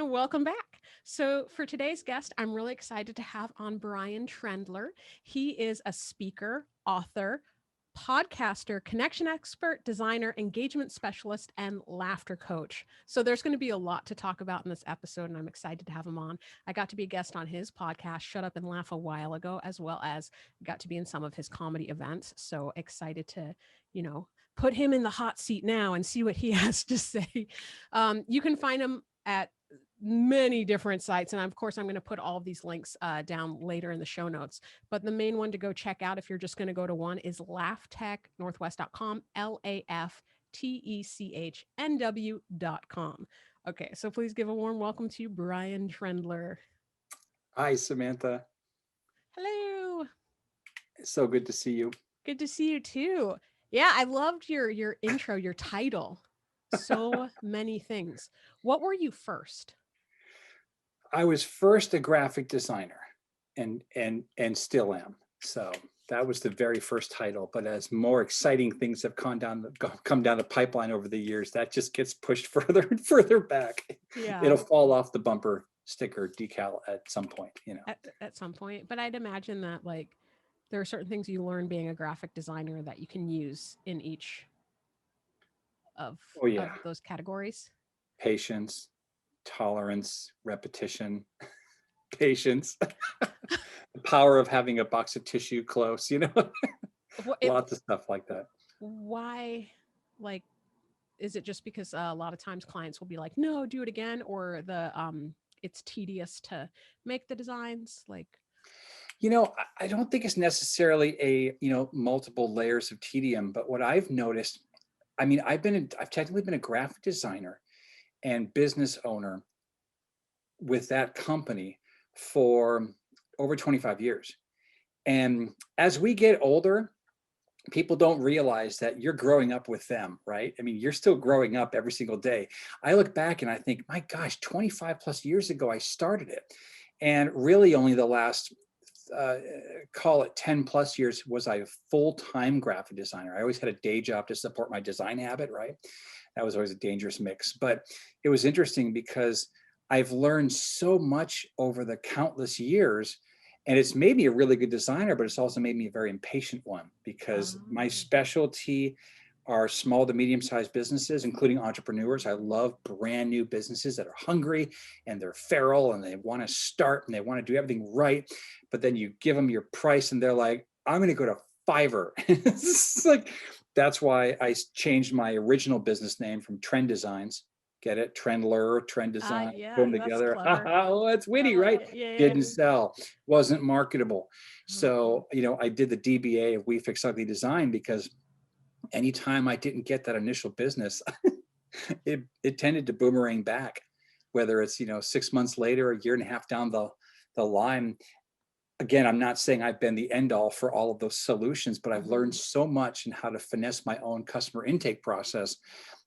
and welcome back. So, for today's guest, I'm really excited to have on Brian Trendler. He is a speaker, author, podcaster, connection expert, designer, engagement specialist, and laughter coach. So, there's going to be a lot to talk about in this episode, and I'm excited to have him on. I got to be a guest on his podcast, Shut Up and Laugh, a while ago, as well as got to be in some of his comedy events. So, excited to, put him in the hot seat now and see what he has to say. You can find him at many different sites. And of course, I'm going to put all of these links down later in the show notes. But the main one to go check out if you're just going to go to one is laftechnorthwest.com, LAFTECHNW.com. Okay, so please give a warm welcome to Brian Trendler. Hi, Samantha. Hello. So good to see you. Good to see you too. Yeah, I loved your intro, your title. So many things. What were you first? I was first a graphic designer and still am. So that was the very first title. But as more exciting things have come down the pipeline over the years, that just gets pushed further and further back. Yeah. It'll fall off the bumper sticker decal at some point, At some point. But I'd imagine that there are certain things you learn being a graphic designer that you can use in each of those categories. Patience, tolerance, repetition, patience, the power of having a box of tissue close, lots of stuff like that. Why, is it just because a lot of times clients will be like, no, do it again, or it's tedious to make the designs? I don't think it's necessarily multiple layers of tedium, but what I've noticed, I've technically been a graphic designer and business owner with that company for over 25 years. And as we get older, people don't realize that you're growing up with them, right? You're still growing up every single day. I look back and I think, my gosh, 25 plus years ago, I started it. And really only the last, call it 10 plus years, was I a full-time graphic designer. I always had a day job to support my design habit, right? That was always a dangerous mix. But it was interesting because I've learned so much over the countless years, and it's made me a really good designer, but it's also made me a very impatient one, because my specialty are small to medium-sized businesses, including entrepreneurs. I love brand new businesses that are hungry and they're feral and they want to start and they want to do everything right. But then you give them your price and they're like, I'm going to go to Fiverr. It's like, that's why I changed my original business name from Trend Designs. Get it? Trendler, Trend Design, put them together. Oh, that's witty, right? Yeah. Didn't sell, wasn't marketable. So, I did the DBA of We Fix Ugly Design, because anytime I didn't get that initial business, it tended to boomerang back, whether it's, 6 months later, a year and a half down the line. Again, I'm not saying I've been the end all for all of those solutions, but I've learned so much in how to finesse my own customer intake process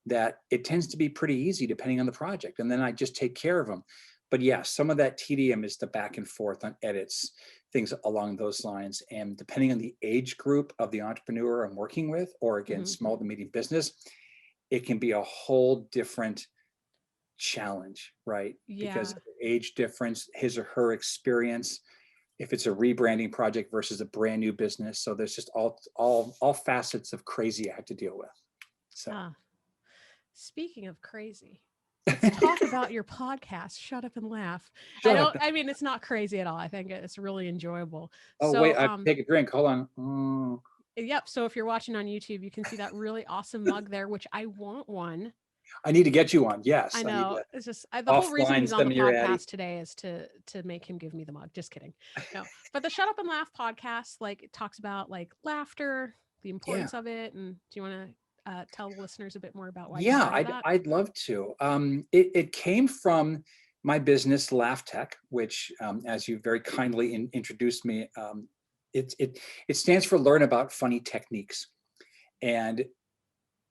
that it tends to be pretty easy depending on the project. And then I just take care of them. But yeah, some of that tedium is the back and forth on edits, things along those lines. And depending on the age group of the entrepreneur I'm working with, or again, small to medium business, it can be a whole different challenge, right? Yeah. Because of the age difference, his or her experience, if it's a rebranding project versus a brand new business. So there's just all facets of crazy I have to deal with. So speaking of crazy, let's talk about your podcast, Shut Up and Laugh. It's not crazy at all. I think it's really enjoyable. Oh, so, wait, I take a drink. Hold on. Yep. So if you're watching on YouTube, you can see that really awesome mug there, which I want one. I need to get you one. Yes. I know. It's just the whole reason he's on the podcast today is to make him give me the mug. Just kidding. No, but the Shut Up and Laugh podcast, it talks about laughter, the importance of it. And do you want to tell the listeners a bit more about why? Yeah, I'd love to. It came from my business, LAF Tech, which, as you very kindly introduced me, it stands for Learn About Funny Techniques. And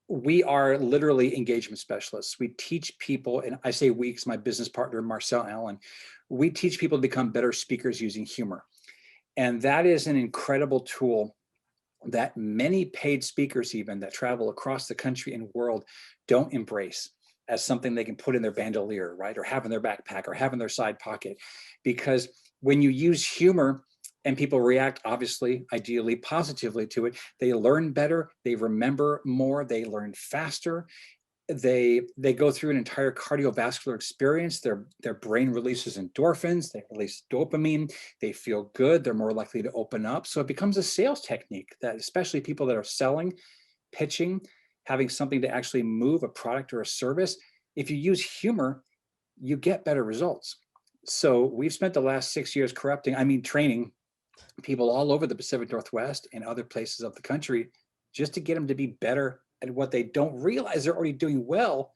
we are literally engagement specialists. We teach people, and I say we because my business partner, Marcel Allen, we teach people to become better speakers using humor. And that is an incredible tool that many paid speakers even that travel across the country and world don't embrace. as something they can put in their bandolier, right? Or have in their backpack or have in their side pocket. Because when you use humor and people react, obviously, ideally, positively to it, they learn better, they remember more, they learn faster. They go through an entire cardiovascular experience. Their brain releases endorphins, they release dopamine, they feel good, they're more likely to open up. So it becomes a sales technique that especially people that are selling, pitching, having something to actually move a product or a service, if you use humor, you get better results. So we've spent the last 6 years training people all over the Pacific Northwest and other places of the country just to get them to be better at what they don't realize they're already doing well,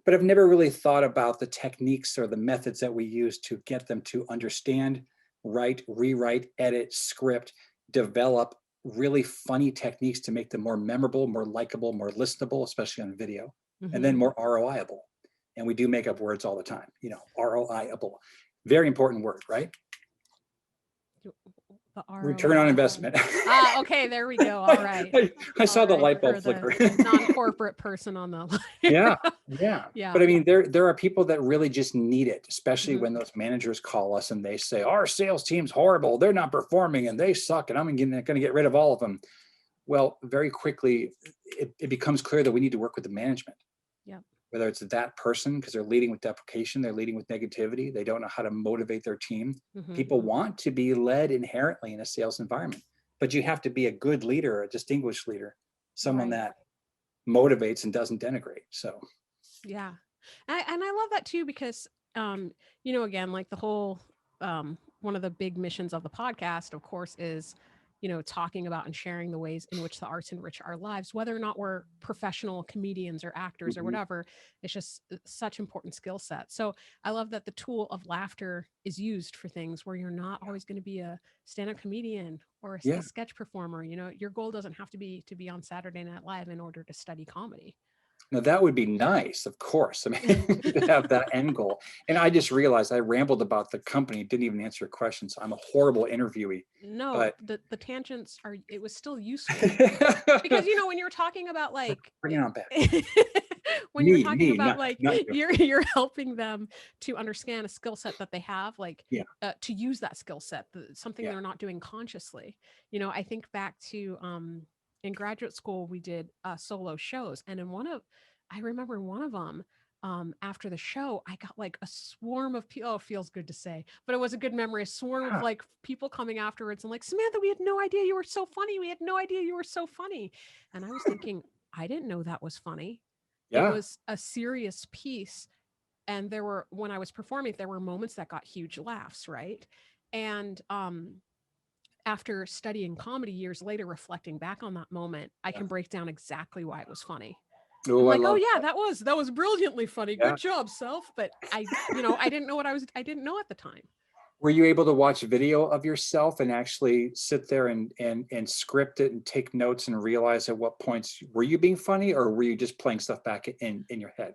but I've never really thought about the techniques or the methods that we use to get them to understand, write, rewrite, edit, script, develop really funny techniques to make them more memorable, more likable, more listenable, especially on video, and then more ROI-able. And we do make up words all the time, ROI-able. Very important word, right? Return on investment. Okay, there we go. All right. I saw the light bulb flicker. Non-corporate person on the line. Yeah. Yeah. But I mean, there are people that really just need it, especially when those managers call us and they say, our sales team's horrible, they're not performing and they suck and I'm going to get rid of all of them. Well, very quickly, it becomes clear that we need to work with the management. Yeah. Whether it's that person, because they're leading with deprecation, they're leading with negativity, they don't know how to motivate their team. People want to be led inherently in a sales environment, but you have to be a good leader, a distinguished leader, someone that motivates and doesn't denigrate. So, yeah. And I love that too, because, again, like the whole, one of the big missions of the podcast, of course, is, talking about and sharing the ways in which the arts enrich our lives, whether or not we're professional comedians or actors or whatever. It's just such important skill set. So I love that the tool of laughter is used for things where you're not always going to be a stand-up comedian or a sketch performer. Your goal doesn't have to be on Saturday Night Live in order to study comedy. Now that would be nice, of course. I mean, to have that end goal. And I just realized I rambled about the company, didn't even answer your question. So I'm a horrible interviewee. No, but the tangents it was still useful. Because, when you're talking about bring it on back. When you're talking about you're helping them to understand a skill set that they have, to use that skill set, something they're not doing consciously. I think back to, in graduate school, we did solo shows. And I remember one of them, after the show, I got a swarm of people. Oh, it feels good to say, but it was a good memory. A swarm of people coming afterwards and Samantha, we had no idea you were so funny. We had no idea you were so funny. And I was thinking, I didn't know that was funny. Yeah. It was a serious piece. And when I was performing, there were moments that got huge laughs. Right. And, after studying comedy years later, reflecting back on that moment, I can break down exactly why it was funny. That was brilliantly funny. Yeah. Good job, self. But I didn't know I didn't know at the time. Were you able to watch video of yourself and actually sit there and script it and take notes and realize at what points were you being funny, or were you just playing stuff back in your head?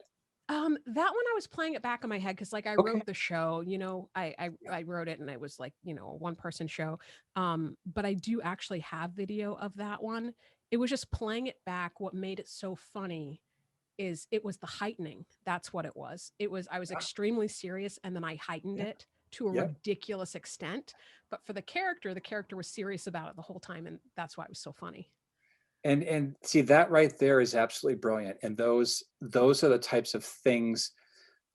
That one I was playing it back in my head because I wrote the show, I wrote it and it was a 1-person show. But I do actually have video of that one. It was just playing it back. What made it so funny is it was the heightening. That's what it was. I was extremely serious and then I heightened it to a ridiculous extent. But for the character was serious about it the whole time. And that's why it was so funny. And see, that right there is absolutely brilliant. And those are the types of things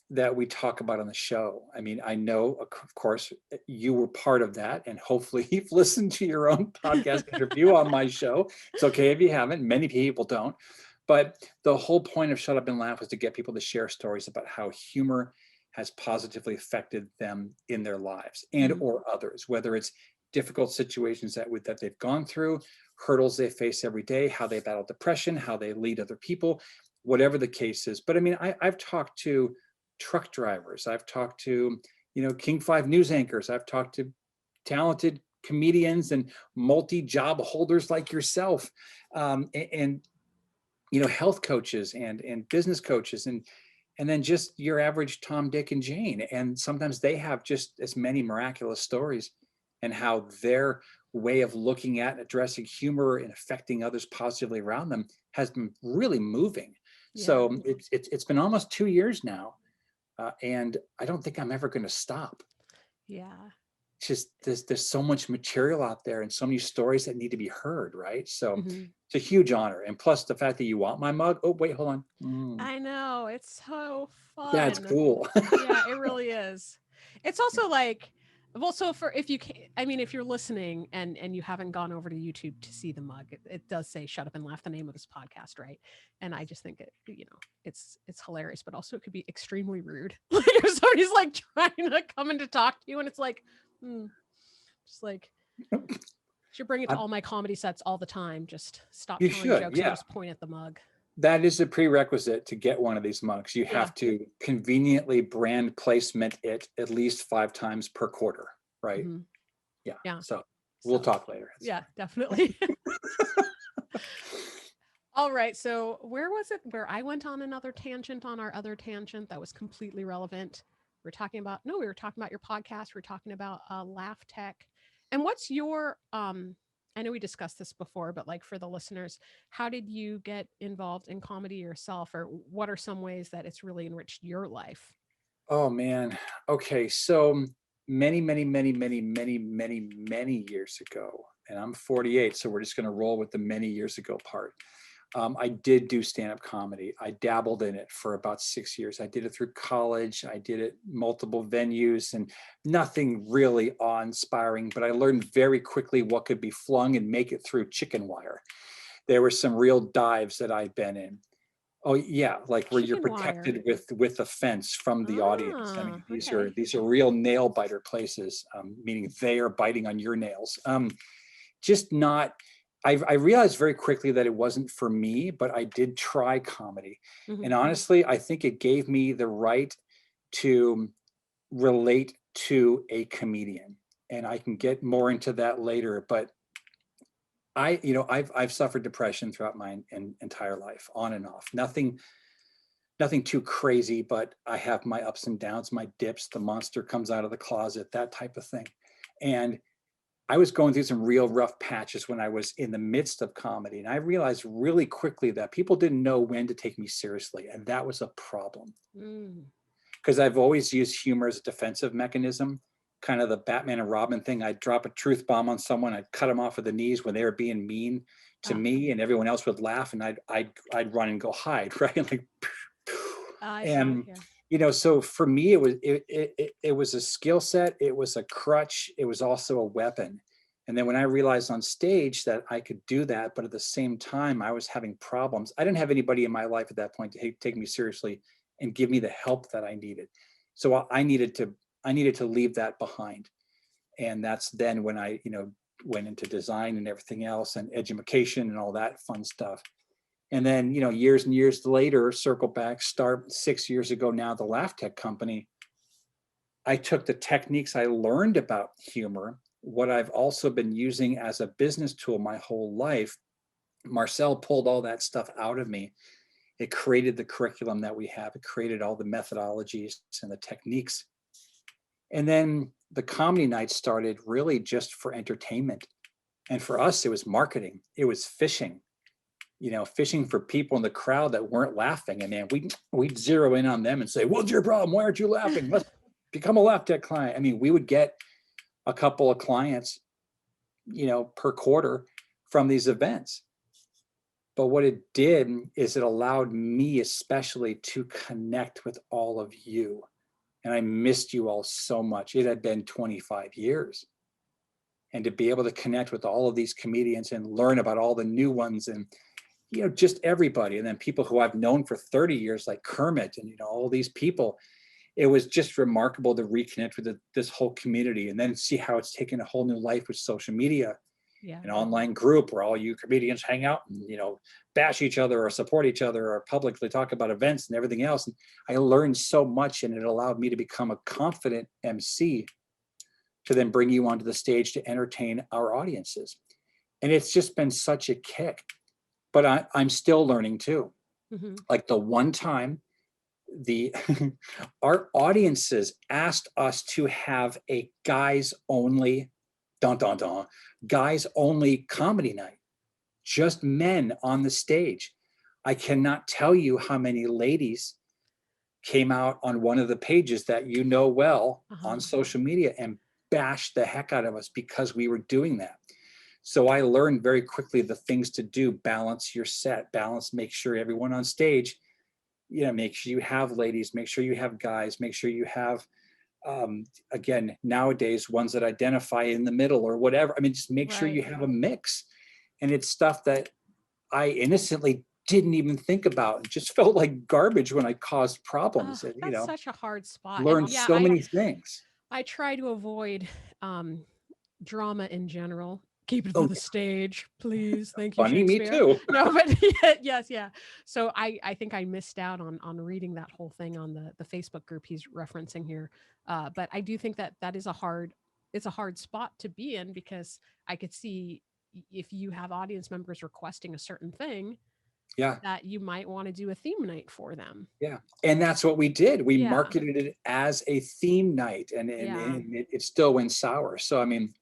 that we talk about on the show. I mean, I know, of course, you were part of that, and hopefully you've listened to your own podcast interview on my show. It's okay if you haven't. Many people don't. But the whole point of Shut Up and Laugh was to get people to share stories about how humor has positively affected them in their lives and or others, whether it's difficult situations that they've gone through, hurdles they face every day, how they battle depression, how they lead other people, whatever the case is. But I mean, I've talked to truck drivers, I've talked to, King 5 news anchors, I've talked to talented comedians and multi-job holders like yourself, and health coaches and business coaches, and then just your average Tom, Dick, and Jane. And sometimes they have just as many miraculous stories, and how their way of looking at and addressing humor and affecting others positively around them has been really moving. Yeah. So it's been almost 2 years now, and I don't think I'm ever going to stop. Yeah. It's just there's so much material out there and so many stories that need to be heard, right? So Hmm. it's a huge honor, and plus the fact that you want my mug. Oh wait, hold on. I know. It's so That's fun. cool. Yeah, it really is. It's also like, well, so for if you can, I mean, if you're listening and you haven't gone over to YouTube to see the mug, it does say "Shut Up and Laugh," the name of this podcast, right? And I just think it's hilarious, but also it could be extremely rude. Like if somebody's like trying to come in to talk to you, and it's like, just like should bring it to I- all my comedy sets all the time. Just stop you telling should, jokes and yeah. just point at the mug. That is a prerequisite to get one of these mugs. You Yeah. have to conveniently brand placement it at least 5 times per quarter, right? Hmm. Yeah. Yeah. So we'll So talk later. It's yeah, definitely. All right. So where was it where I went on another tangent on our other tangent that was completely relevant? We were talking about your podcast. We're talking about LAF Tech. And what's your I know we discussed this before, but like for the listeners, how did you get involved in comedy yourself, or what are some ways that it's really enriched your life? Oh man. Okay. So many years ago, and I'm 48, so we're just going to roll with the many years ago part. I did do stand-up comedy. I dabbled in it for about 6 years. I did it through college. I did it multiple venues, and nothing really awe-inspiring, but I learned very quickly what could be flung and make it through chicken wire. There were some real dives that I've been in. Oh yeah, like where you're Chicken wire. protected with a fence from the audience. I mean, Ah, these are okay. these are real nail biter places, meaning they are biting on your nails. Just not. I realized very quickly that it wasn't for me, but I did try comedy, Hmm. and honestly, I think it gave me the right to relate to a comedian, and I can get more into that later. But I've suffered depression throughout my entire life, on and off. Nothing too crazy, but I have my ups and downs, my dips. The monster comes out of the closet, that type of thing. And I was going through some real rough patches when I was in the midst of comedy, and I realized really quickly that people didn't know when to take me seriously, and that was a problem. Mm. Because I've always used humor as a defensive mechanism, kind of the Batman and Robin thing. I'd drop a truth bomb on someone, I'd cut them off at the knees when they were being mean to Ah, me, and everyone else would laugh, and I'd run and go hide, right? Like, I see. and Yeah. so for me, it was a skill set, it was a crutch, it was also a weapon. And then when I realized on stage that I could do that, but at the same time I was having problems, I didn't have anybody in my life at that point to take me seriously and give me the help that I needed. So I needed to leave that behind. And that's then when I went into design and everything else, and education and all that fun stuff. And then, years and years later, circle back, start 6 years ago now, the LAF Tech company. I took the techniques I learned about humor, what I've also been using as a business tool my whole life. Marcel pulled all that stuff out of me. It created the curriculum that we have. It created all the methodologies and the techniques. And then the comedy nights started really just for entertainment. And for us, it was marketing. It was fishing. Fishing for people in the crowd that weren't laughing. And man, we'd zero in on them and say, "What's your problem? Why aren't you laughing? Let's become a LAF Tech client." I mean, we would get a couple of clients, per quarter from these events. But what it did is it allowed me especially to connect with all of you. And I missed you all so much. It had been 25 years. And to be able to connect with all of these comedians and learn about all the new ones, and just everybody. And then people who I've known for 30 years, like Kermit, and all these people. It was just remarkable to reconnect with this whole community, and then see how it's taken a whole new life with social media, Yeah. an online group where all you comedians hang out and bash each other or support each other or publicly talk about events and everything else. And I learned so much, and it allowed me to become a confident MC to then bring you onto the stage to entertain our audiences. And it's just been such a kick. But I'm still learning too. Hmm. Like the one time our audiences asked us to have a guys only guys only comedy night, just men on the stage. I cannot tell you how many ladies came out on one of the pages that you know well on social media and bashed the heck out of us because we were doing that. So I learned very quickly the things to do: balance your set, make sure everyone on stage, make sure you have ladies, make sure you have guys, make sure you have, again, nowadays, ones that identify in the middle or whatever. I mean, just make sure you have a mix. And it's stuff that I innocently didn't even think about. It just felt like garbage when I caused problems. And, That's such a hard spot. And learned yeah, so many things. I try to avoid drama in general. Keep it Oh, for the stage, please. Thank you, funny, me Shakespeare. too. No, but yes, yeah. So I think I missed out on reading that whole thing on the Facebook group he's referencing here. But I do think that is it's a hard spot to be in, because I could see if you have audience members requesting a certain thing, Yeah. that you might want to do a theme night for them. Yeah. And that's what we did. We Yeah. marketed it as a theme night, and it still went sour. So, I mean,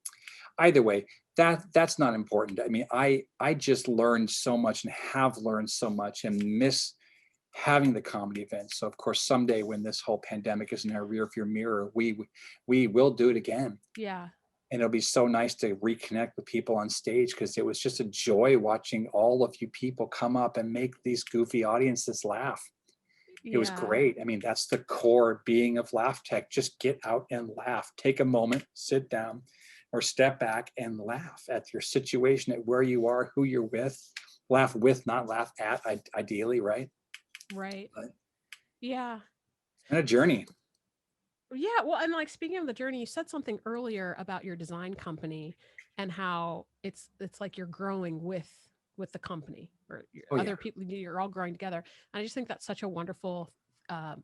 either way, that's not important. I mean, I just learned so much and have learned so much and miss having the comedy events. So of course, someday when this whole pandemic is in our rearview mirror, we will do it again. Yeah. And it'll be so nice to reconnect with people on stage, because it was just a joy watching all of you people come up and make these goofy audiences laugh. It was great. I mean, that's the core being of LAF Tech. Just get out and laugh. Take a moment, sit down, or step back and laugh at your situation, at where you are, who you're with. Laugh with, not laugh at, ideally, right? Right. But, yeah. and a journey. Yeah, well, and like speaking of the journey, you said something earlier about your design company and how it's like you're growing with the company, or other people, you're all growing together. And I just think that's such a wonderful uh,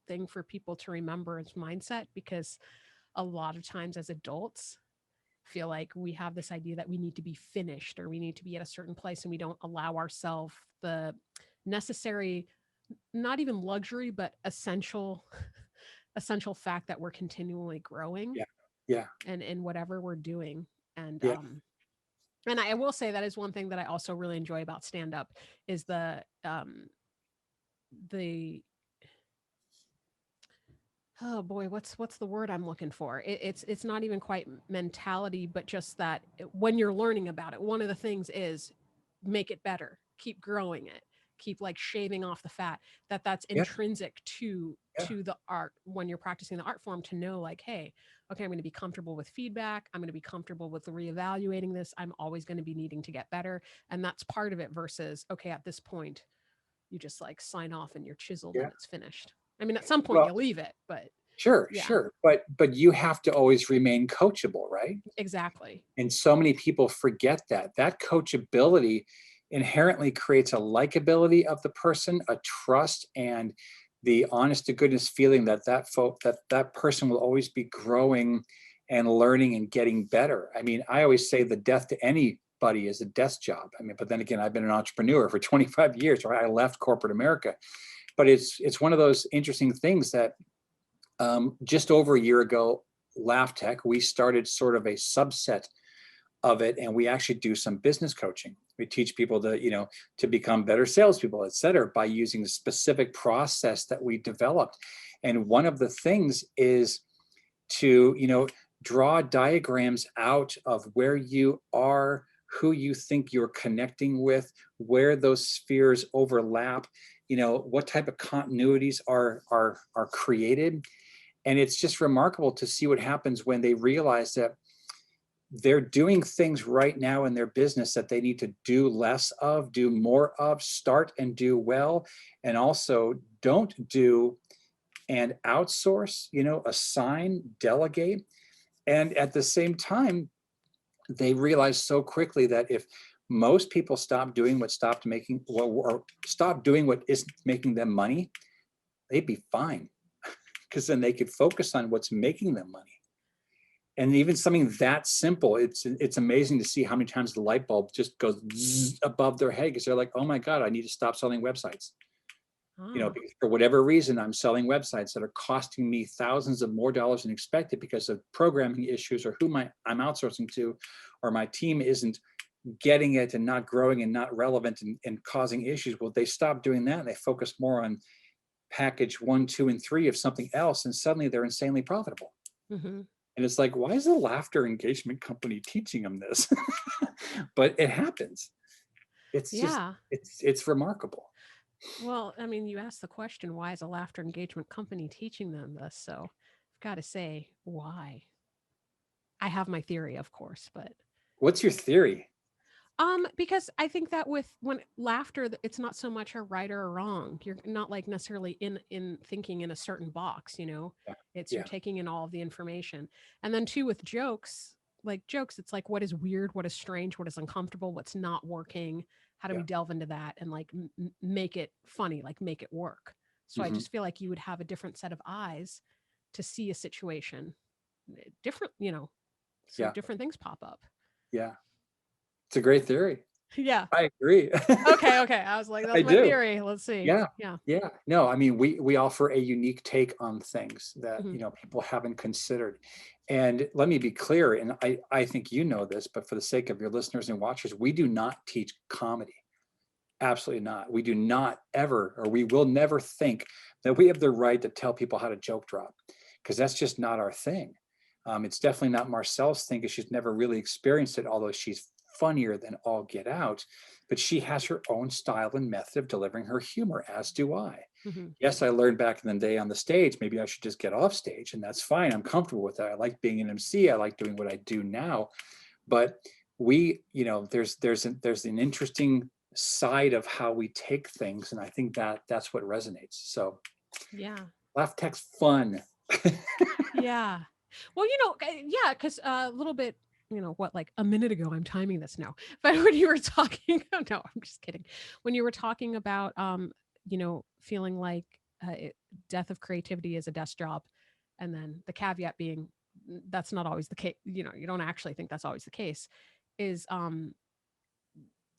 thing for people to remember as mindset, because a lot of times as adults feel like we have this idea that we need to be finished or we need to be at a certain place, and we don't allow ourselves the necessary, not even luxury, but essential fact that we're continually growing. Yeah. Yeah. And in whatever we're doing. And Yeah. and I will say that is one thing that I also really enjoy about stand up, is the oh boy, what's the word I'm looking for? It's not even quite mentality, but just that when you're learning about it, one of the things is make it better, keep growing it, keep like shaving off the fat. That's intrinsic to the art when you're practicing the art form, to know like, hey, okay, I'm going to be comfortable with feedback. I'm going to be comfortable with reevaluating this. I'm always going to be needing to get better, and that's part of it. Versus, okay, at this point, you just like sign off and you're chiseled and it's finished. I mean, at some point Well, you leave it, but sure, yeah, sure. But you have to always remain coachable, right? exactly. And so many people forget that coachability inherently creates a likability of the person, a trust, and the honest to goodness feeling that that person will always be growing and learning and getting better. I mean, I always say the death to anybody is a desk job. I mean, but then again, I've been an entrepreneur for 25 years, right? I left corporate America. But it's one of those interesting things that just over a year ago, LAF Tech, we started sort of a subset of it, and we actually do some business coaching. We teach people to become better salespeople, et cetera, by using a specific process that we developed. And one of the things is to draw diagrams out of where you are, who you think you're connecting with, where those spheres overlap, what type of continuities are created. And it's just remarkable to see what happens when they realize that they're doing things right now in their business that they need to do less of, do more of, start and do well, and also don't do and outsource, assign, delegate. And at the same time, they realize so quickly that if most people stop doing what stop doing what isn't making them money, they'd be fine, because then they could focus on what's making them money. And even something that simple, it's amazing to see how many times the light bulb just goes above their head, because they're like, oh my God, I need to stop selling websites. Because for whatever reason, I'm selling websites that are costing me thousands of more dollars than expected because of programming issues, or who I'm outsourcing to, or my team isn't getting it and not growing and not relevant and causing issues. Well, they stop doing that and they focus more on package 1, 2, and 3 of something else, and suddenly they're insanely profitable. Mm-hmm. And it's like, why is the laughter engagement company teaching them this? But it happens. It's just, Yeah. it's remarkable. Well, I mean, you asked the question, why is a laughter engagement company teaching them this? So I've got to say, why? I have my theory, of course, but What's your theory? because I think that with when laughter, it's not so much a right or a wrong. You're not like necessarily in thinking in a certain box, you know. Yeah. It's you're Yeah. taking in all of the information. And then too with jokes, like jokes, it's like what is weird, what is strange, what is uncomfortable, what's not working. How do we Yeah. delve into that and like make it funny, like make it work? So I Hmm. just feel like you would have a different set of eyes to see a situation different, you know, so Yeah. different things pop up. Yeah. It's a great theory. Yeah. I agree. Okay, okay. I was like, I that's my do. theory. Let's see. Yeah. Yeah. Yeah. No, I mean, we offer a unique take on things that, Mhm. people haven't considered. And let me be clear, and I think you know this, but for the sake of your listeners and watchers, we do not teach comedy. Absolutely not. We do not ever, or we will never think that we have the right to tell people how to joke drop, because that's just not our thing. It's definitely not Marcel's thing, because she's never really experienced it, although she's funnier than all get out. But she has her own style and method of delivering her humor, as do I. Mhm. Yes, I learned back in the day on the stage, maybe I should just get off stage, and that's fine. I'm comfortable with that. I like being an MC. I like doing what I do now. But there's an interesting side of how we take things, and I think that that's what resonates. So Yeah. LAF Tech's fun. Yeah. Well, yeah, because a little bit, what, like a minute ago, I'm timing this now. But when you were talking, oh, no, I'm just kidding. When you were talking about, feeling like death of creativity is a desk job, and then the caveat being that's not always the case. You don't actually think that's always the case. Is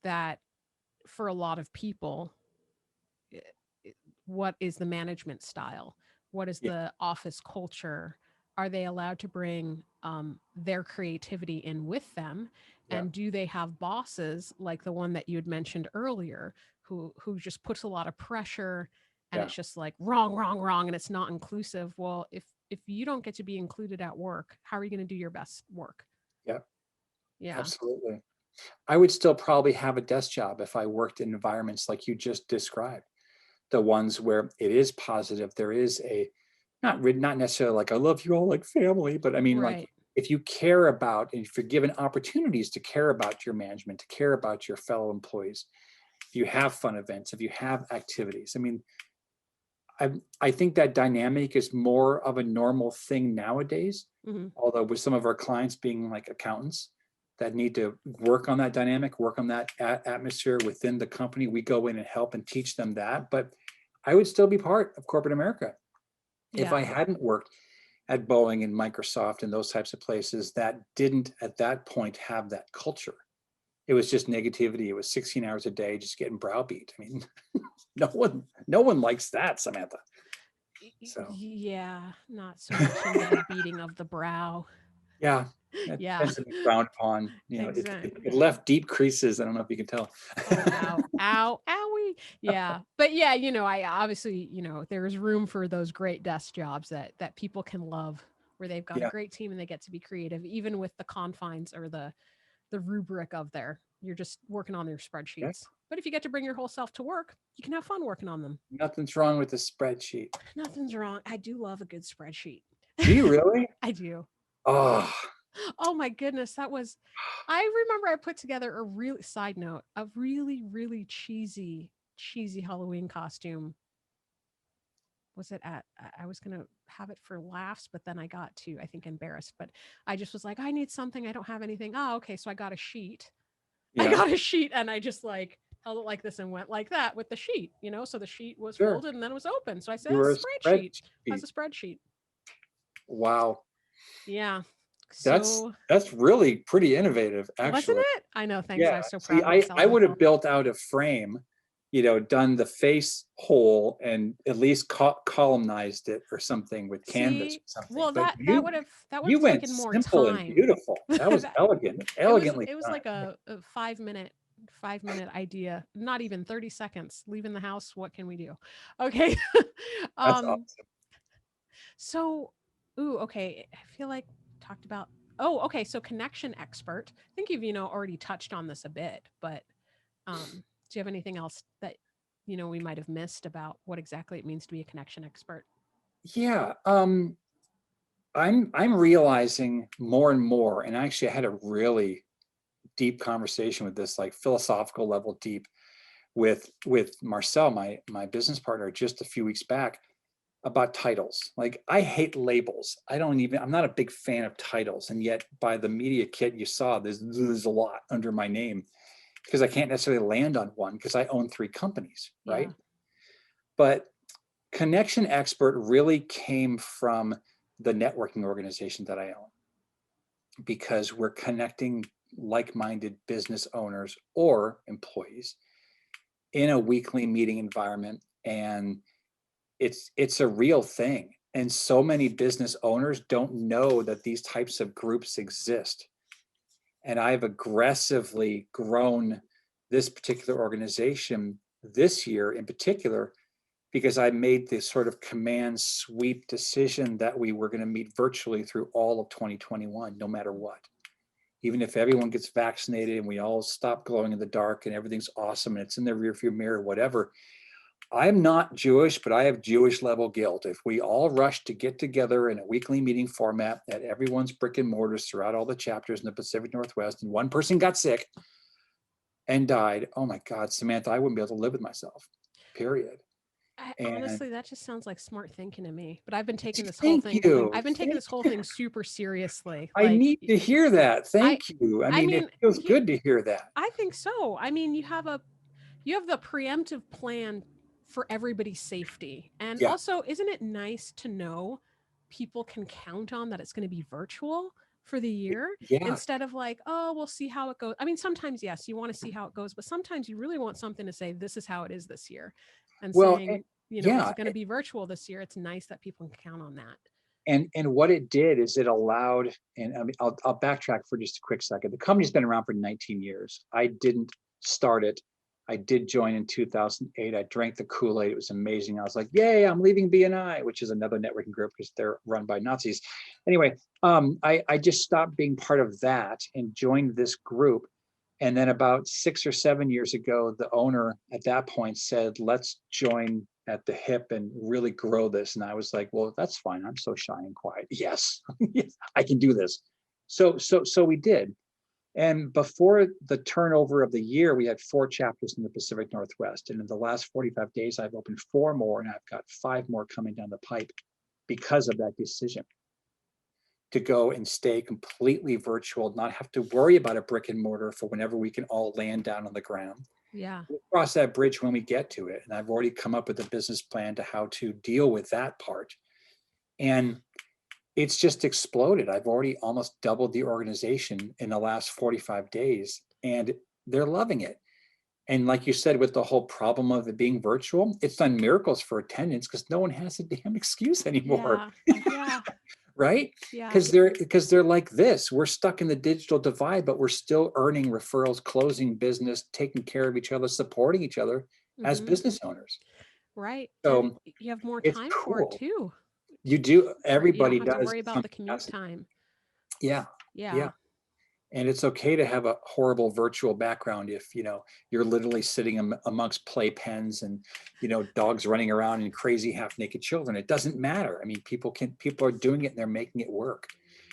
that for a lot of people, i- what is the management style? What is Yeah. the office culture? Are they allowed to bring their creativity in with them? Yeah. And do they have bosses like the one that you had mentioned earlier, who just puts a lot of pressure, and Yeah. it's just like wrong, wrong, wrong, and it's not inclusive? Well, if you don't get to be included at work, how are you going to do your best work? Yeah. Yeah. Absolutely. I would still probably have a desk job if I worked in environments like you just described, the ones where it is positive. There is a not necessarily like I love you all like family, but I mean, like, Right. if you care about, and if you're given opportunities to care about your management, to care about your fellow employees, if you have fun events, if you have activities, I mean, I think that dynamic is more of a normal thing nowadays. Hmm. Although with some of our clients being like accountants that need to work on that dynamic, work on that atmosphere within the company, we go in and help and teach them that. But I would still be part of corporate America if I Yeah. hadn't worked at Boeing and Microsoft and those types of places that didn't at that point have that culture. It was just negativity. It was 16 hours a day, just getting browbeat. I mean, no one likes that, Samantha. So Yeah, not so much into the beating of the brow. yeah, it Yeah, tends to be frowned upon. It exactly. left deep creases. I don't know if you can tell. Oh, ow, ow, owie. Yeah, but yeah, I obviously, there's room for those great desk jobs that people can love, where they've got a Yeah, great team and they get to be creative, even with the confines or the rubric of you're just working on their yeah. spreadsheets. But if you get to bring your whole self to work, you can have fun working on them. Nothing's wrong with the spreadsheet. Nothing's wrong. I do love a good spreadsheet. Do you really? I do. Oh, Oh my goodness, I remember I put together a really side note, a really, really cheesy Halloween costume. Was it at I was gonna have it for laughs, but then I got too, I think, embarrassed. But I just was like, I need something. I don't have anything. Oh, okay. So I got a sheet. I yeah, got a sheet and I just like held it like this and went like that with the sheet, So the sheet was sure. folded and then it was open. So I said, You were a spreadsheet. As spreadsheet. a spreadsheet. Wow, Yeah. that's So that's really pretty innovative, wasn't actually. it? I know. Thanks. Yeah. I was so See, proud of I myself. would have built out a frame done the face hole and at least columnized it or something with canvas or See, something. well, But that would have you went taken more simple and time. beautiful. That was That- elegant, it was elegantly it was done. like a 5-minute idea, not even 30 seconds. Leaving the house, what can we do? Okay. That's um awesome. so ooh, okay. I feel like talked about oh, okay. So connection expert. I think you've, already touched on this a bit, but do you have anything else that we might have missed about what exactly it means to be a connection expert? Yeah. I'm realizing more and more, and actually I had a really deep conversation with this, like philosophical level deep, with Marcel, my business partner, just a few weeks back, about titles. Like, I hate labels. I'm not a big fan of titles. And yet by the media kit you saw, there's a lot under my name because I can't necessarily land on one because I own 3 companies, Yeah. right? But connection expert really came from the networking organization that I own, because we're connecting like-minded business owners or employees in a weekly meeting environment. And it's a real thing. And so many business owners don't know that these types of groups exist. And I've aggressively grown this particular organization this year in particular, because I made this sort of command sweep decision that we were going to meet virtually through all of 2021, no matter what. Even if everyone gets vaccinated and we all stop glowing in the dark and everything's awesome and it's in the rearview mirror, whatever. I'm not Jewish, but I have Jewish level guilt. If we all rush to get together in a weekly meeting format at everyone's brick and mortars throughout all the chapters in the Pacific Northwest, and one person got sick and died, oh my God, Samantha, I wouldn't be able to live with myself, period. And Honestly, that just sounds like smart thinking to me. But I've been taking this whole thank thing. you. I've been taking Thank this whole you. thing super seriously. I need to hear that. I, Thank you. I I mean, it mean, feels good to hear that. I think so. I mean, you have the preemptive plan for everybody's safety, and Yeah. also, isn't it nice to know people can count on that it's going to be virtual for the year Yeah. instead of like, oh, we'll see how it goes. I mean, sometimes yes, you want to see how it goes, but sometimes you really want something to say, this is how it is this year, and Well, saying, it's yeah. going to be virtual this year. It's nice that people can count on that. And what it did is it allowed, and I mean, I'll backtrack for just a quick second. The company's been around for 19 years. I didn't start it. I did join in 2008. I drank the Kool-Aid. It was amazing. I was like, yay, I'm leaving BNI, which is another networking group because they're run by Nazis. Anyway, I just stopped being part of that and joined this group. And then about 6 or 7 years ago, the owner at that point said, let's join at the hip and really grow this. And I was like, well, that's fine. I'm so shy and quiet. Yes, yes, I can do this. So we did. And before the turnover of the year, we had 4 chapters in the Pacific Northwest. And in the last 45 days, I've opened 4 more, and I've got 5 more coming down the pipe because of that decision to go and stay completely virtual, not have to worry about a brick and mortar for whenever we can all land down on the ground. Yeah. We'll cross that bridge when we get to it. And I've already come up with a business plan to how to deal with that part. And it's just exploded. I've already almost doubled the organization in the last 45 days, and they're loving it. And like you said, with the whole problem of it being virtual, it's done miracles for attendance because no one has a damn excuse anymore. Yeah. Yeah. Right? Yeah. Because they're like this. We're stuck in the digital divide, but we're still earning referrals, closing business, taking care of each other, supporting each other as Hmm. business owners. Right. And So you have more it's time for it cool. too. You do. You don't Everybody have to does worry about the some commute capacity. time. Yeah. Yeah. Yeah. And it's okay to have a horrible virtual background if you're literally sitting amongst playpens and dogs running around and crazy half-naked children. It doesn't matter. I mean, people are doing it and they're making it work.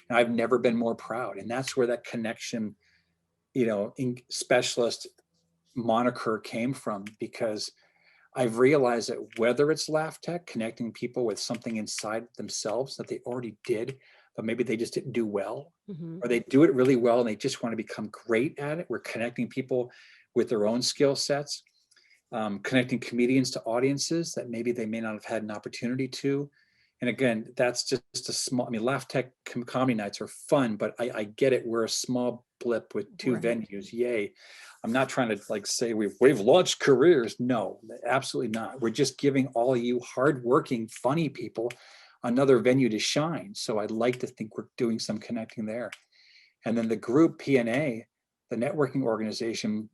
And I've never been more proud. And that's where that connection, in specialist moniker came from, because I've realized that whether it's LAF Tech, connecting people with something inside themselves that they already did, but maybe they just didn't do well, Hmm. or they do it really well and they just want to become great at it. We're connecting people with their own skill sets, connecting comedians to audiences that maybe they may not have had an opportunity to, And again, that's just a small, I mean, LAF Tech comedy nights are fun, but I get it. We're a small blip with two Right. venues. Yay. I'm not trying to like say we've launched careers. No, absolutely not. We're just giving all you hardworking, funny people another venue to shine. So I'd like to think we're doing some connecting there. And then the group P&A, the networking organization,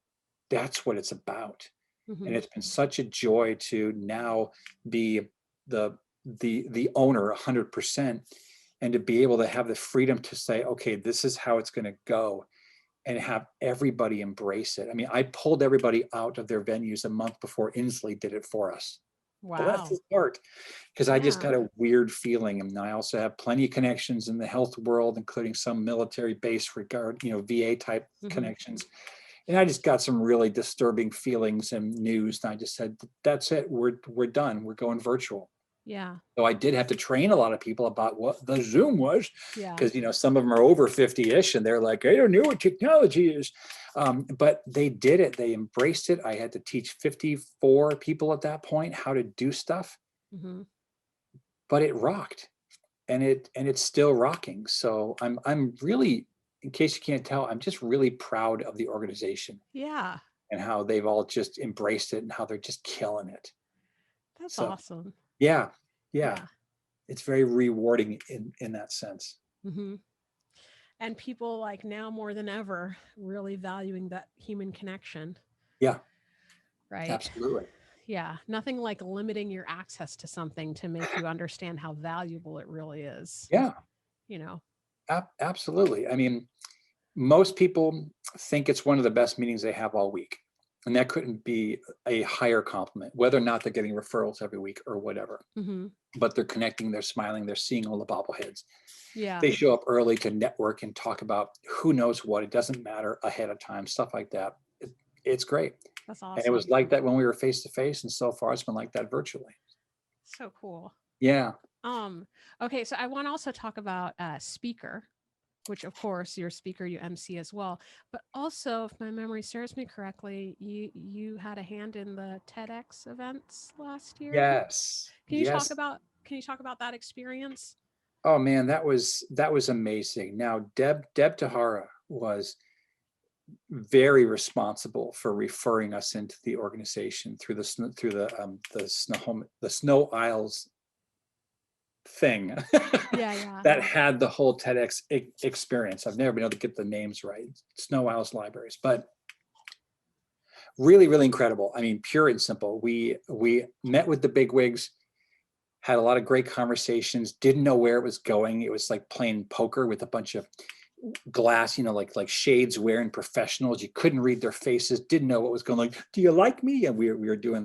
that's what it's about. And it's been such a joy to now be the owner 100%, and to be able to have the freedom to say, okay, this is how it's going to go, and have everybody embrace it. I mean, I pulled everybody out of their venues a month before Inslee did it for us. Bless Wow. his heart, because I just Yeah. got a weird feeling. And I also have plenty of connections in the health world, including some military base regard, VA type connections. And I just got some really disturbing feelings and news. And I just said, that's it. We're done. We're going virtual. Yeah. So I did have to train a lot of people about what the Zoom was, Yeah. because some of them are over 50-ish and they're like, I don't know what technology is. But they did it. They embraced it. I had to teach 54 people at that point how to do stuff, but it rocked, and it's still rocking. So I'm really, in case you can't tell, I'm just really proud of the organization. Yeah. And how they've all just embraced it and how they're just killing it. That's So awesome. yeah, Yeah. it's very rewarding in that sense. And people like now more than ever really valuing that human connection, Yeah, right? absolutely. Yeah. Nothing like limiting your access to something to make you understand how valuable it really is. Yeah, You know. absolutely. I mean, most people think it's one of the best meetings they have all week. And that couldn't be a higher compliment, whether or not they're getting referrals every week or whatever. But they're connecting, they're smiling, they're seeing all the bobbleheads. Yeah. They show up early to network and talk about who knows what. It doesn't matter ahead of time, stuff like that. It's great. That's And it was awesome. like that when we were face to face, and so far it's been like that virtually. So cool. Yeah. Okay, so I want to also talk about speaker, which of course you're a speaker, you MC as well, but also, if my memory serves me correctly, you had a hand in the TEDx events last year. Yes. Can you talk Yes. about that experience? Oh man, that was amazing. Now Deb Tahara was very responsible for referring us into the organization through the Snow Isles thing Yeah. that had the whole TEDx experience. I've never been able to get the names right. Snow Isles Libraries, but really, really incredible. I mean, pure and simple. We met with the bigwigs, had a lot of great conversations, didn't know where it was going. It was like playing poker with a bunch of glass, like shades wearing professionals. You couldn't read their faces, didn't know what was going on. Like, do you like me? And we were doing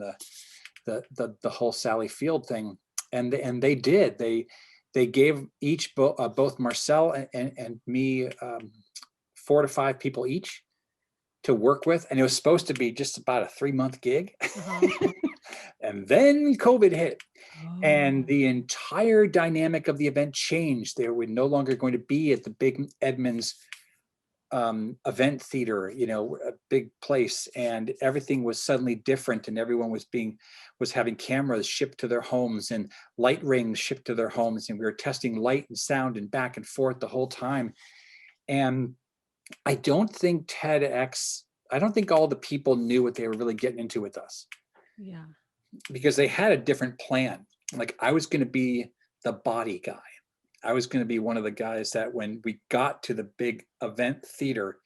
the whole Sally Field thing. And they did. They gave each both Marcel and me 4 to 5 people each to work with, and it was supposed to be just about a 3-month gig. And then COVID hit, and the entire dynamic of the event changed. They were no longer going to be at the big Edmonds event theater, a big place, and everything was suddenly different, and everyone was having cameras shipped to their homes and light rings shipped to their homes, and we were testing light and sound and back and forth the whole time. And I don't think all the people knew what they were really getting into with us. Yeah. Because they had a different plan. Like, I was going to be the body guy. I was going to be one of the guys that when we got to the big event theater,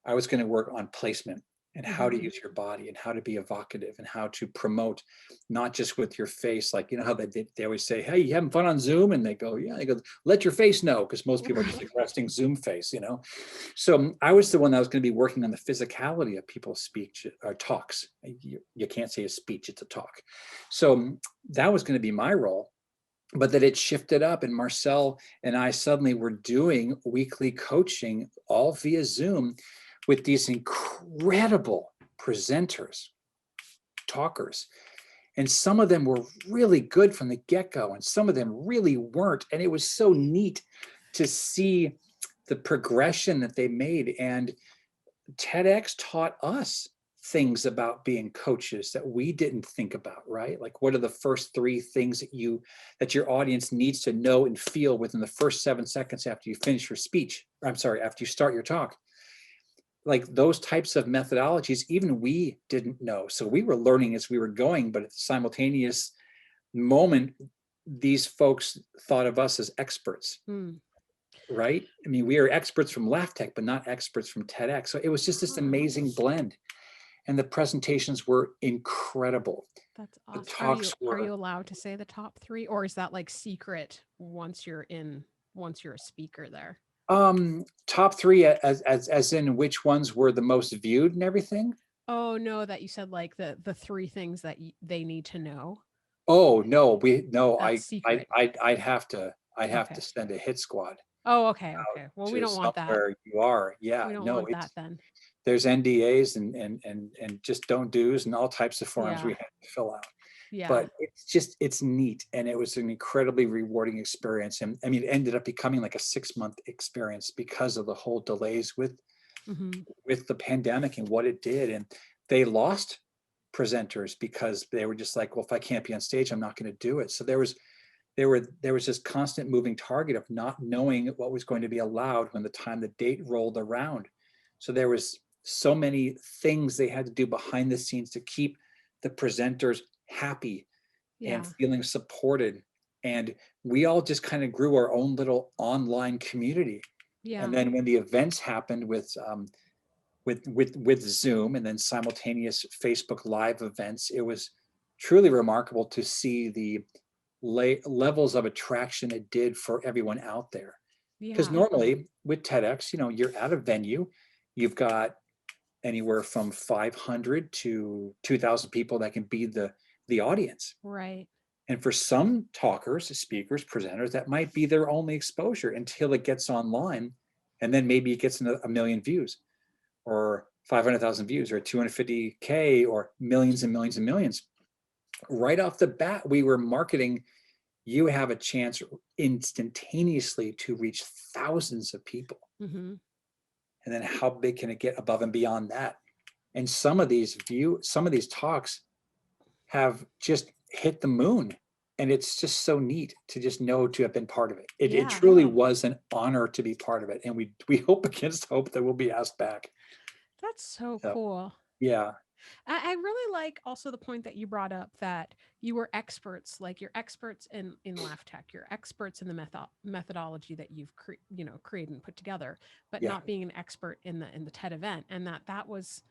I was going to work on placement and how to use your body and how to be evocative and how to promote, not just with your face. Like, how they always say, hey, you having fun on Zoom? And they go, yeah. They go, let your face know, because most people are just like resting Zoom face, So I was the one that was going to be working on the physicality of people's speech or talks. You can't say a speech, it's a talk. So that was going to be my role. But that it shifted up, and Marcel and I suddenly were doing weekly coaching all via Zoom with these incredible presenters, talkers. And some of them were really good from the get-go, and some of them really weren't. And it was so neat to see the progression that they made. And TEDx taught us things about being coaches that we didn't think about, right? Like, what are the first 3 things that your audience needs to know and feel within the first 7 seconds after you finish your speech? I'm sorry, after you start your talk. Like those types of methodologies, even we didn't know. So we were learning as we were going, but at the simultaneous moment, these folks thought of us as experts, right? I mean, we are experts from LAF Tech, but not experts from TEDx. So it was just this amazing blend. And the presentations were incredible. That's The awesome. talks Are you were allowed to say the top 3, or is that like secret once you're a speaker there? top 3 as in which ones were the most viewed and everything. Oh no, that you said like the 3 things that they need to know. Oh no, That's secret. I'd have to Okay. send a hit squad Oh, okay, out okay. Well, we to don't want that. somewhere you are. Yeah, We don't no, want that then. there's NDAs and just don't do's and all types of forms we Yeah. had to fill out. Yeah. But it's neat, and it was an incredibly rewarding experience. And I mean, it ended up becoming like a 6-month experience because of the whole delays Mhm. with the pandemic and what it did. And they lost presenters because they were just like, well, if I can't be on stage, I'm not going to do it. So there was this constant moving target of not knowing what was going to be allowed when the time the date rolled around. So there was so many things they had to do behind the scenes to keep the presenters happy and Yeah. feeling supported. And we all just kind of grew our own little online community. And Yeah. then when the events happened with Zoom and then simultaneous Facebook Live events, it was truly remarkable to see the levels of attraction it did for everyone out there. Because Yeah. normally with TEDx, you're at a venue, you've got anywhere from 500 to 2,000 people that can be the audience. Right. And for some talkers, speakers, presenters, that might be their only exposure until it gets online, and then maybe it gets a million views, or 500,000 views, or 250K, or millions and millions and millions. Right off the bat, we were marketing, you have a chance instantaneously to reach thousands of people. Mhm. And then how big can it get above and beyond that? And some of these talks have just hit the moon. And it's just so neat to just know to have been part of it. It Yeah. truly was an honor to be part of it. And we hope against hope that we'll be asked back. That's so So cool. yeah, I really like also the point that you brought up that you were experts, like you're experts in LAF Tech, you're experts in the methodology that you've created and put together, but yeah, not being an expert in the TED event, and that was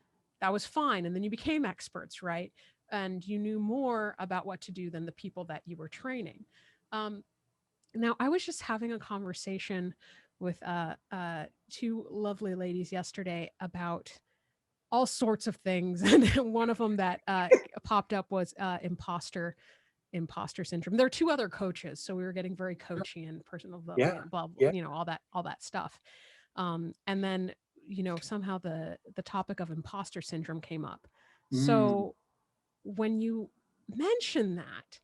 fine. And then you became experts, right? And you knew more about what to do than the people that you were training. Um, Now, I was just having a conversation with 2 lovely ladies yesterday about all sorts of things. And one of them that popped up was imposter syndrome. There are 2 other coaches, so we were getting very coachy and personal yeah, development and blah, blah, yeah. all that stuff. And then somehow the topic of imposter syndrome came up. Mm, So when you mention that,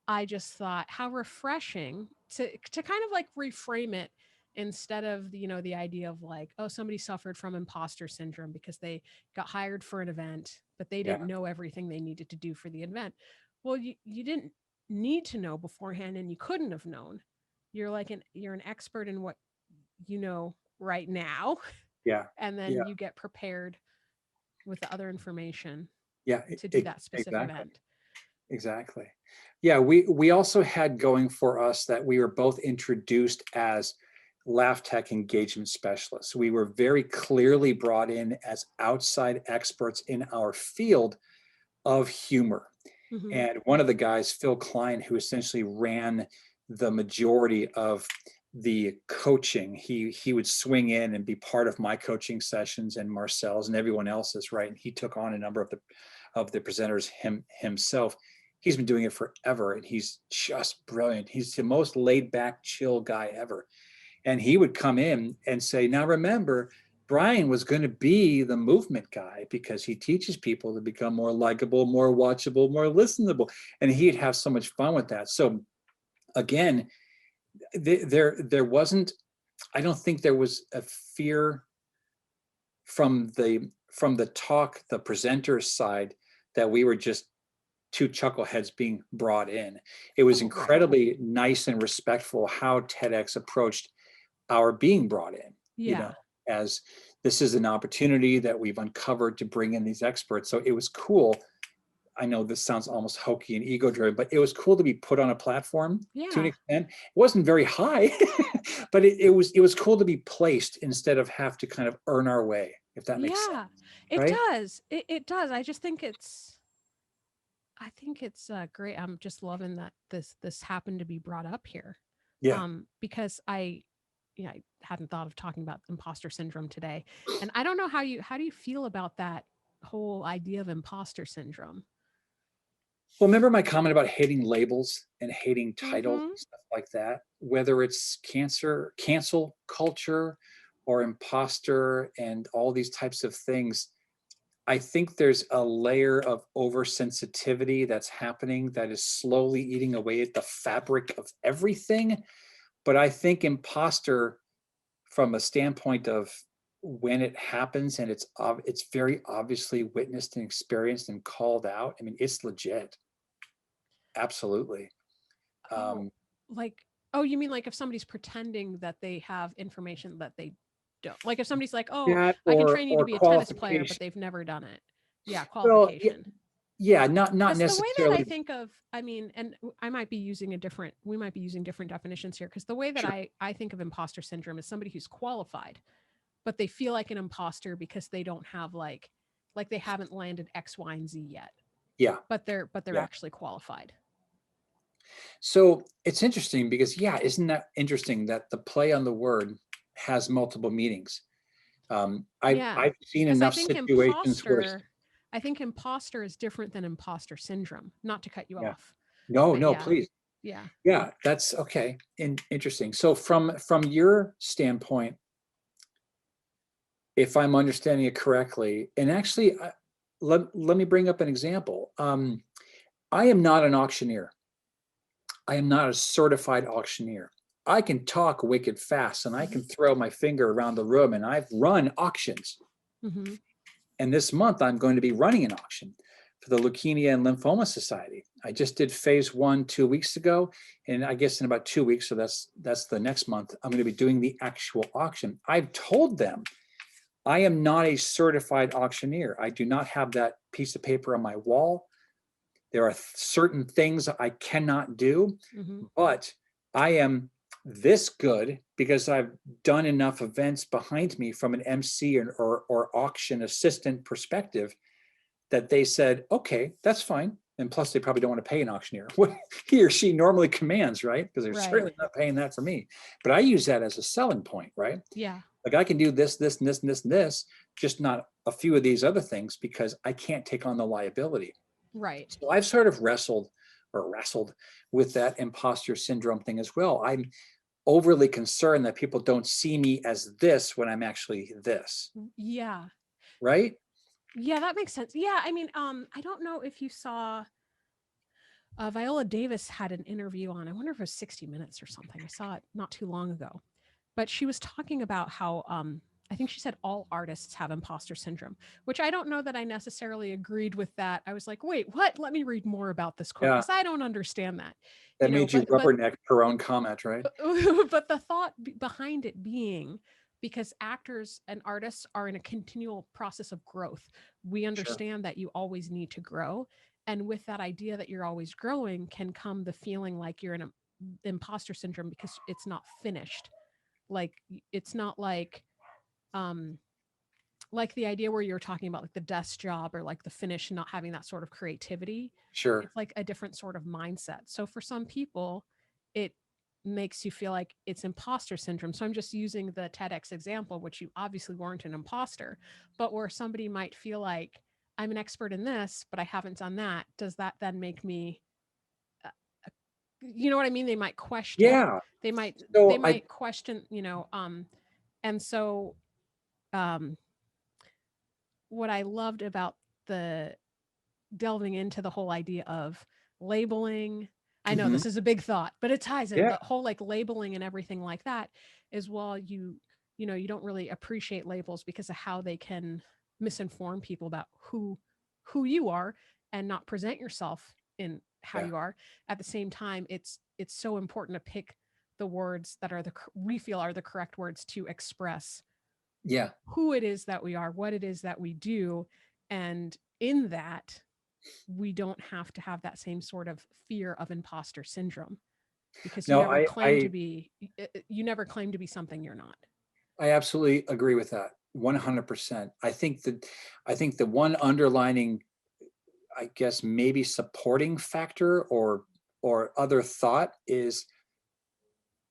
I just thought how refreshing to kind of like reframe it, instead of the idea of like, oh, somebody suffered from imposter syndrome because they got hired for an event but they yeah, didn't know everything they needed to do for the event. Well, you didn't need to know beforehand, and you couldn't have known. You're an expert in what you know right now, yeah, and then yeah, you get prepared with the other information yeah. to do that specific Exactly. event. Exactly. Yeah, we also had going for us that we were both introduced as LAF Tech engagement specialists. We were very clearly brought in as outside experts in our field of humor. Hmm. And one of the guys, Phil Klein, who essentially ran the majority of the coaching, he would swing in and be part of my coaching sessions and Marcel's and everyone else's, right? And he took on a number of the presenters himself. He's been doing it forever, and he's just brilliant. He's the most laid back, chill guy ever. And he would come in and say, now remember, Brian was going to be the movement guy because he teaches people to become more likable, more watchable, more listenable. And he'd have so much fun with that. So again, there wasn't, I don't think there was a fear from from the talk, the presenter side, that we were just two chuckleheads being brought in. It was Oh, right. incredibly nice and respectful how TEDx approached our being brought in, Yeah. as this is an opportunity that we've uncovered to bring in these experts. So it was cool. I know this sounds almost hokey and ego driven, but it was cool to be put on a platform to an Yeah. extent. It wasn't very high, but it was cool to be placed instead of have to kind of earn our way, if that makes sense. Yeah. It Right? does. It does. I think it's great. I'm just loving that this happened to be brought up here. Yeah. Because I hadn't thought of talking about imposter syndrome today. And I don't know how do you feel about that whole idea of imposter syndrome? Well, remember my comment about hating labels and hating titles Mhm. and stuff like that? Whether it's cancel culture, or imposter, and all these types of things, I think there's a layer of oversensitivity that's happening that is slowly eating away at the fabric of everything. But I think imposter, from a standpoint of when it happens and it's very obviously witnessed and experienced and called out. I mean, it's legit. Absolutely. Oh, Um, like, oh, you mean like if somebody's pretending that they have information that they don't. Like if somebody's like, "Oh, that I can or train you to or be a tennis player," but qualification. they've never done it. Yeah, Well, yeah, qualification. yeah, not Because the way that I necessarily. think of, I mean, and I might be using we might be using different definitions here. Because the way that Sure. I think of imposter syndrome is somebody who's qualified, but they feel like an imposter because they don't have like they haven't landed X, Y, and Z yet, Yeah, but they're yeah. actually qualified. So it's interesting because, yeah, isn't that interesting that the play on the word has multiple meanings? I've Yeah, I've seen because enough situations where, I think imposter is different than imposter syndrome. Not to cut you yeah, off, no, but no, yeah, please. yeah. Yeah, that's okay. Interesting. So from your standpoint, if I'm understanding it correctly, and actually, let me bring up an example. I am not an auctioneer. I am not a certified auctioneer. I can talk wicked fast and I can throw my finger around the room, and I've run auctions. Mm-hmm. And this month I'm going to be running an auction for the Leukemia and Lymphoma Society. I just did phase 1 2 weeks ago, and I guess in about 2 weeks, so that's the next month, I'm going to be doing the actual auction. I've told them I am not a certified auctioneer. I do not have that piece of paper on my wall. There are certain things I cannot do, Mm-hmm. but I am this good because I've done enough events behind me from an MC or auction assistant perspective that they said, okay, that's fine. And plus, they probably don't want to pay an auctioneer what he or she normally commands, right? Because they're Right. certainly not paying that for me. But I use that as a selling point, right? Yeah. Like I can do this, this, and this, and this, and this, just not a few of these other things because I can't take on the liability. Right. So I've sort of wrestled with that imposter syndrome thing as well. I'm overly concerned that people don't see me as this when I'm actually this, Yeah. right? Yeah, that makes sense. Yeah, I mean, I don't know if you saw Viola Davis had an interview on, I wonder if it was 60 Minutes or something. I saw it not too long ago. But she was talking about how I think she said all artists have imposter syndrome, which I don't know that I necessarily agreed with that. I was like, wait, what? Let me read more about this quote Yeah, because I don't understand that. that made you But rubberneck her own comment, right? but the thought behind it being because actors and artists are in a continual process of growth. We Sure. understand that you always need to grow. And with that idea that you're always growing can come the feeling like you're in a imposter syndrome because it's not finished. Like it's not um like the idea where you're talking about like the desk job or like the finish and not having that sort of creativity. Sure. It's like a different sort of mindset. So for some people, it makes you feel like it's imposter syndrome. So I'm just using the TEDx example, which you obviously weren't an imposter, but where somebody might feel like I'm an expert in this, but I haven't done that. Does that then make me, uh, you know what I mean? They might question. Yeah. They might they So I might question. And so um, what I loved about the delving into the whole idea of labeling. I know mhm. this is a big thought, but it ties in Yeah. the whole like labeling and everything like. That is, well, you don't really appreciate labels because of how they can misinform people about who you are and not present yourself in how Yeah. you are. At the same time, it's so important to pick the words that are we feel are the correct words to express Yeah. who it is that we are, what it is that we do. And in that, we don't have to have that same sort of fear of imposter syndrome because No, you never claim to be something you're not. I absolutely agree with that 100%. I think the one underlining, I guess, maybe supporting factor or other thought is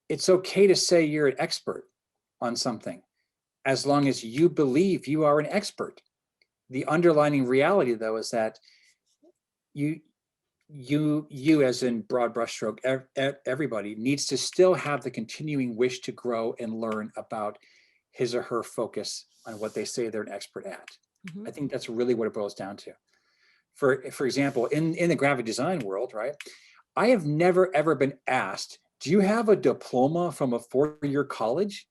it's okay to say you're an expert on something as long as you believe you are an expert. The underlining reality, though, is that you you as in broad brushstroke, everybody needs to still have the continuing wish to grow and learn about his or her focus on what they say they're an expert at. Mm-hmm. I think that's really what it boils down to. For example, in the graphic design world, right? I have never ever been asked, do you have a diploma from a 4-year college?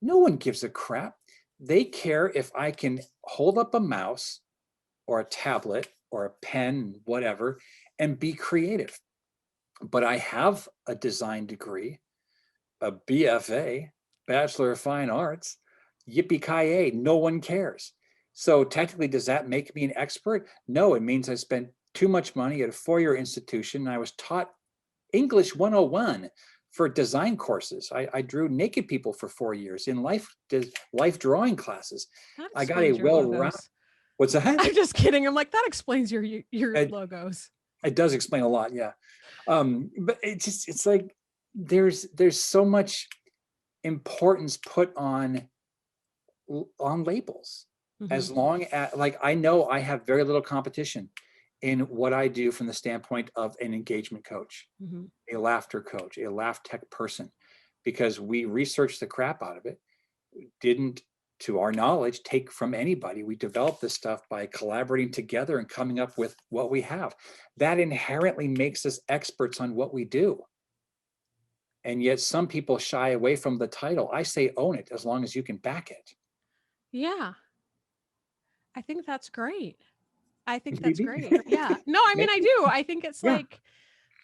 No one gives a crap. They care if I can hold up a mouse or a tablet or a pen, whatever, and be creative. But I have a design degree, a BFA, Bachelor of Fine Arts. Yippee-ki-yay, no one cares. So technically, does that make me an expert? No, it means I spent too much money at a 4-year institution and I was taught English 101 for design courses. I drew naked people for 4 years in life drawing classes. That I got a explains your well-rounded, logos. what's that? I'm just kidding. I'm like, that explains your It, logos. it does explain a lot, yeah. But it's like there's so much importance put on labels. Mm-hmm. As long as, like, I know I have very little competition in what I do from the standpoint of an engagement coach, Mm-hmm. a laughter coach, a LAF Tech person, because we researched the crap out of it. Didn't, to our knowledge, take from anybody. We developed this stuff by collaborating together and coming up with what we have. That inherently makes us experts on what we do. And yet some people shy away from the title. I say own it as long as you can back it. Yeah, I think that's great. I think that's Maybe. great. Yeah. No, I mean I Maybe. do. I think it's Yeah. like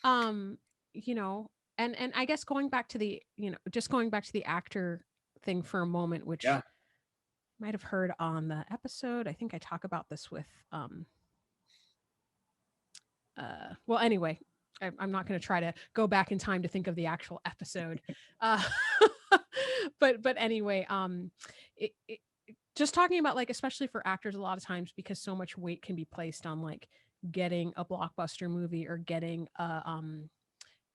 um, you know, and I guess going back to the, just going back to the actor thing for a moment, which Yeah. you might have heard on the episode. I think I talk about this with well anyway, I'm not going to try to go back in time to think of the actual episode. Uh but anyway, it just talking about like especially for actors a lot of times because so much weight can be placed on like getting a blockbuster movie or getting a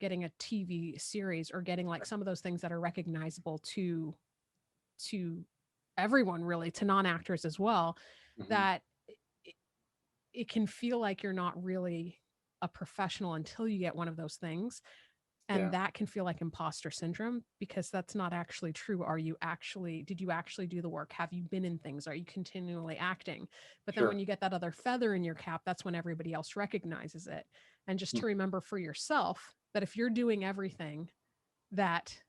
TV series or getting like some of those things that are recognizable to everyone really, to non-actors as well, Mhm. that it, it can feel like you're not really a professional until you get one of those things. And Yeah. that can feel like imposter syndrome because that's not actually true. Did you actually do the work? Have you been in things? Are you continually acting? But then when Sure. you get that other feather in your cap, that's when everybody else recognizes it. And just Mm. to remember for yourself that if you're doing everything that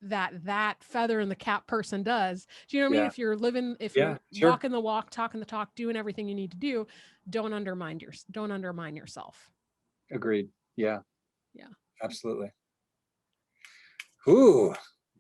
that feather in the cap person does, do you know what I mean? Yeah. If Yeah. you're Sure. walking the walk, talking the talk, doing everything you need to do, don't undermine yourself. Agreed. Yeah. Yeah. Absolutely. Ooh,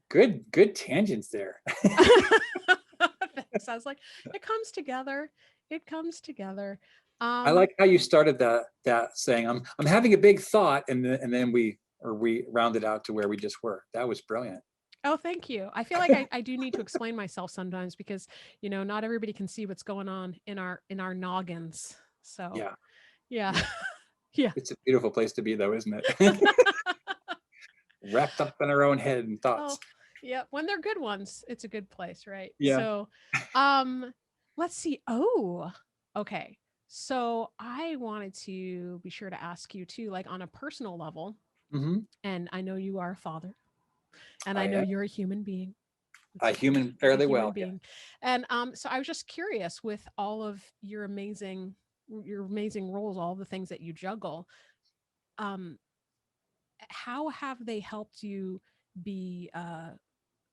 good tangents there. Thanks. I was like, it comes together. It comes together. I Um, like how you started that saying I'm having a big thought, and then we rounded out to where we just were. That was brilliant. oh, thank you. I feel like I do need to explain myself sometimes because, not everybody can see what's going on in our noggins. So Yeah. yeah. Yeah. Yeah. It's a beautiful place to be, though, isn't it? Wrapped up in our own head and Oh, thoughts. yeah. When they're good ones, it's a good place, right? Yeah. So, um, let's see. Oh, okay. So I wanted to be sure to ask you too, like on a personal level, Hmm. and I know you are a father, and I I know am you're a human being. a It's human a fairly human well. Yeah. being, and so I was just curious with all of your amazing roles, all the things that you juggle. Um, how have they helped you be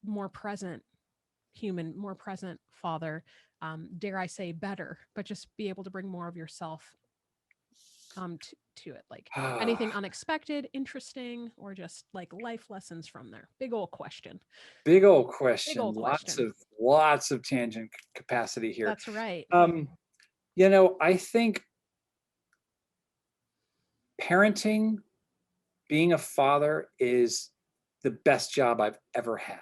more present human, more present father. Dare I say better, but just be able to bring more of yourself to it. Like anything unexpected, interesting, or just like life lessons from there. Big old question. Big old Big question. old question. Lots of tangent capacity here. That's right. I think parenting, being a father is the best job I've ever had.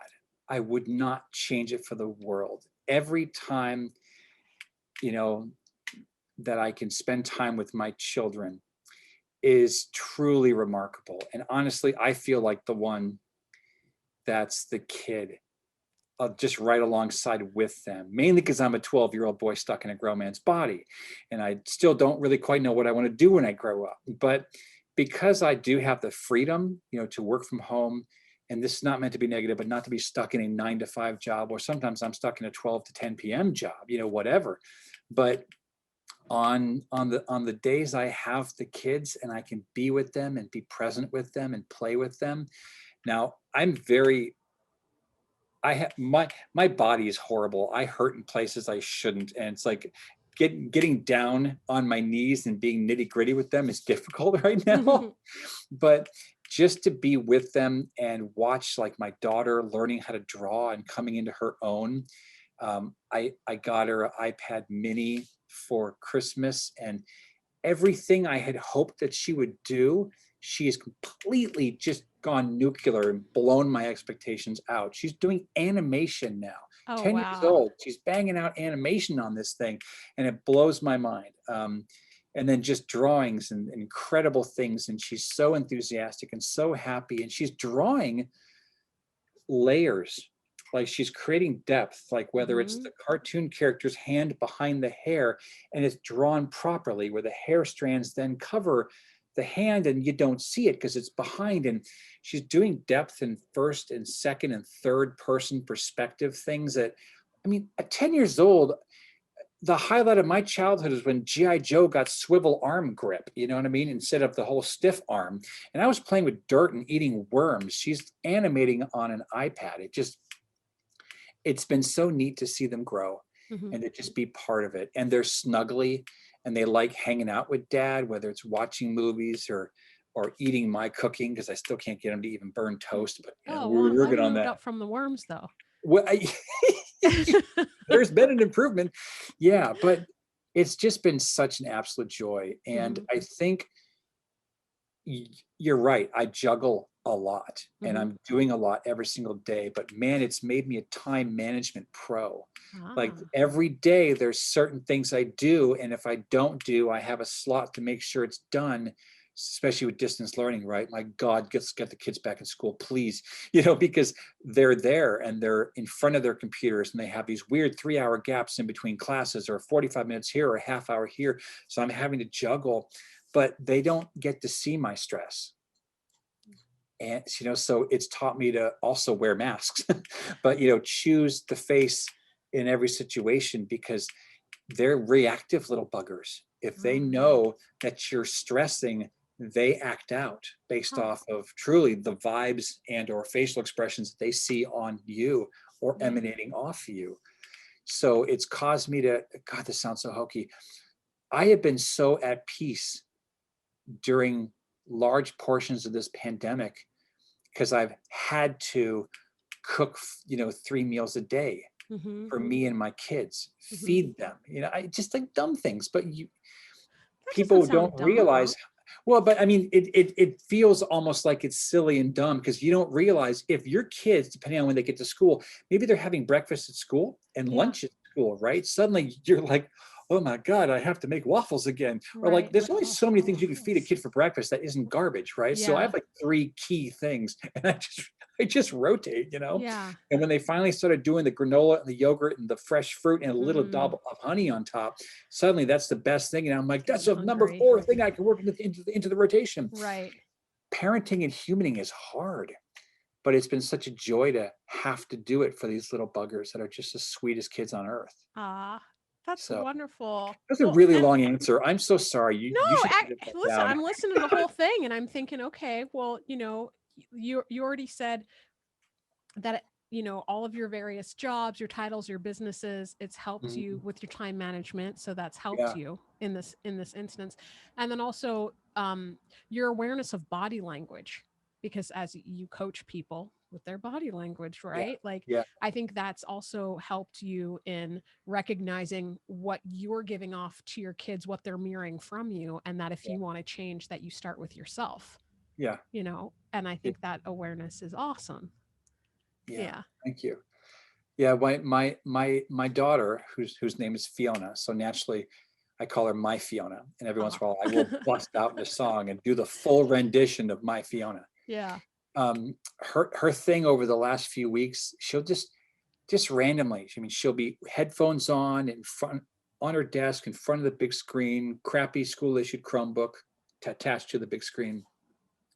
I would not change it for the world. Every time, you know, that I can spend time with my children is truly remarkable. And honestly, I feel like the one that's the kid, just right alongside with them, mainly because I'm a 12-year-old boy stuck in a grown man's body. And I still don't really quite know what I want to do when I grow up. But because I do have the freedom, to work from home, and this is not meant to be negative, but not to be stuck in a 9 to 5 job, or sometimes I'm stuck in a 12 to 10 p.m. job, whatever. But on the days I have the kids and I can be with them and be present with them and play with them. Now I have my body is horrible. I hurt in places I shouldn't, and it's like getting down on my knees and being nitty gritty with them is difficult right now. But just to be with them and watch like my daughter learning how to draw and coming into her own. I got her an iPad mini for Christmas, and everything I had hoped that she would do, she has completely just gone nuclear and blown my expectations out. She's doing animation now. Oh, 10 years wow. old. She's banging out animation on this thing, and it blows my mind. And then just drawings and incredible things. And she's so enthusiastic and so happy. And she's drawing layers, like she's creating depth, like whether it's the cartoon character's hand behind the hair and it's drawn properly, where the hair strands then cover the hand and you don't see it because it's behind. And she's doing depth in first and second and third person perspective things that, at 10 years old, the highlight of my childhood is when G.I. Joe got swivel arm grip, instead of the whole stiff arm. And I was playing with dirt and eating worms. She's animating on an iPad. It's been so neat to see them grow and to just be part of it. And they're snuggly and they like hanging out with dad, whether it's watching movies or eating my cooking, because I still can't get them to even burn toast. But I'm we're good on moved that. up from the worms, though. Well, there's been an improvement. Yeah, but it's just been such an absolute joy. And I think you're right. I juggle a lot and I'm doing a lot every single day, but man, it's made me a time management pro. Like every day there's certain things I do. And if I don't do, I have a slot to make sure it's done, especially with distance learning, right? My God, let's get the kids back in school, please, because they're there and they're in front of their computers and they have these weird 3-hour gaps in between classes, or 45 minutes here or a half hour here. So I'm having to juggle, but they don't get to see my stress. And, so it's taught me to also wear masks, but, choose the face in every situation, because they're reactive little buggers. If they know that you're stressing, they act out based off of truly the vibes and or facial expressions that they see on you or emanating off you. So it's caused me to, God, this sounds so hokey. I have been so at peace during large portions of this pandemic because I've had to cook, 3 meals a day for me and my kids, feed them, I just like dumb things, but people don't realize. Well, but it feels almost like it's silly and dumb because you don't realize if your kids, depending on when they get to school, maybe they're having breakfast at school and lunch at school, right? Suddenly you're like, oh my God, I have to make waffles again. Or like, there's only so many things you can feed a kid for breakfast that isn't garbage, right? So I have like 3 key things and I just rotate, Yeah. And when they finally started doing the granola and the yogurt and the fresh fruit and a little dob of honey on top, suddenly that's the best thing. And I'm like, that's a number 4 thing I can work into the rotation. Right. Parenting and humaning is hard, but it's been such a joy to have to do it for these little buggers that are just the sweetest kids on earth. That's wonderful. That's a really long answer. I'm so sorry. You should listen, I'm listening to the whole thing and I'm thinking, okay, well, you already said that all of your various jobs, your titles, your businesses, it's helped you Mhm. with your time management. So that's helped Yeah. you in this instance. And then also your awareness of body language, because as you coach people with their body language, Yeah. right? Like Yeah. I think that's also helped you in recognizing what you're giving off to your kids, what they're mirroring from you, and that if Yeah. you want to change, that you start with yourself, Yeah. and I It, think that awareness is awesome. yeah. Yeah. Thank you. Yeah. My daughter, whose name is Fiona. So naturally, I call her my Fiona. And every once Oh. in a while, I will bust out in a song and do the full rendition of my Fiona. Yeah. Her thing over the last few weeks, she'll just randomly. I mean, she'll be headphones on in front on her desk in front of the big screen, crappy school issued Chromebook attached to the big screen.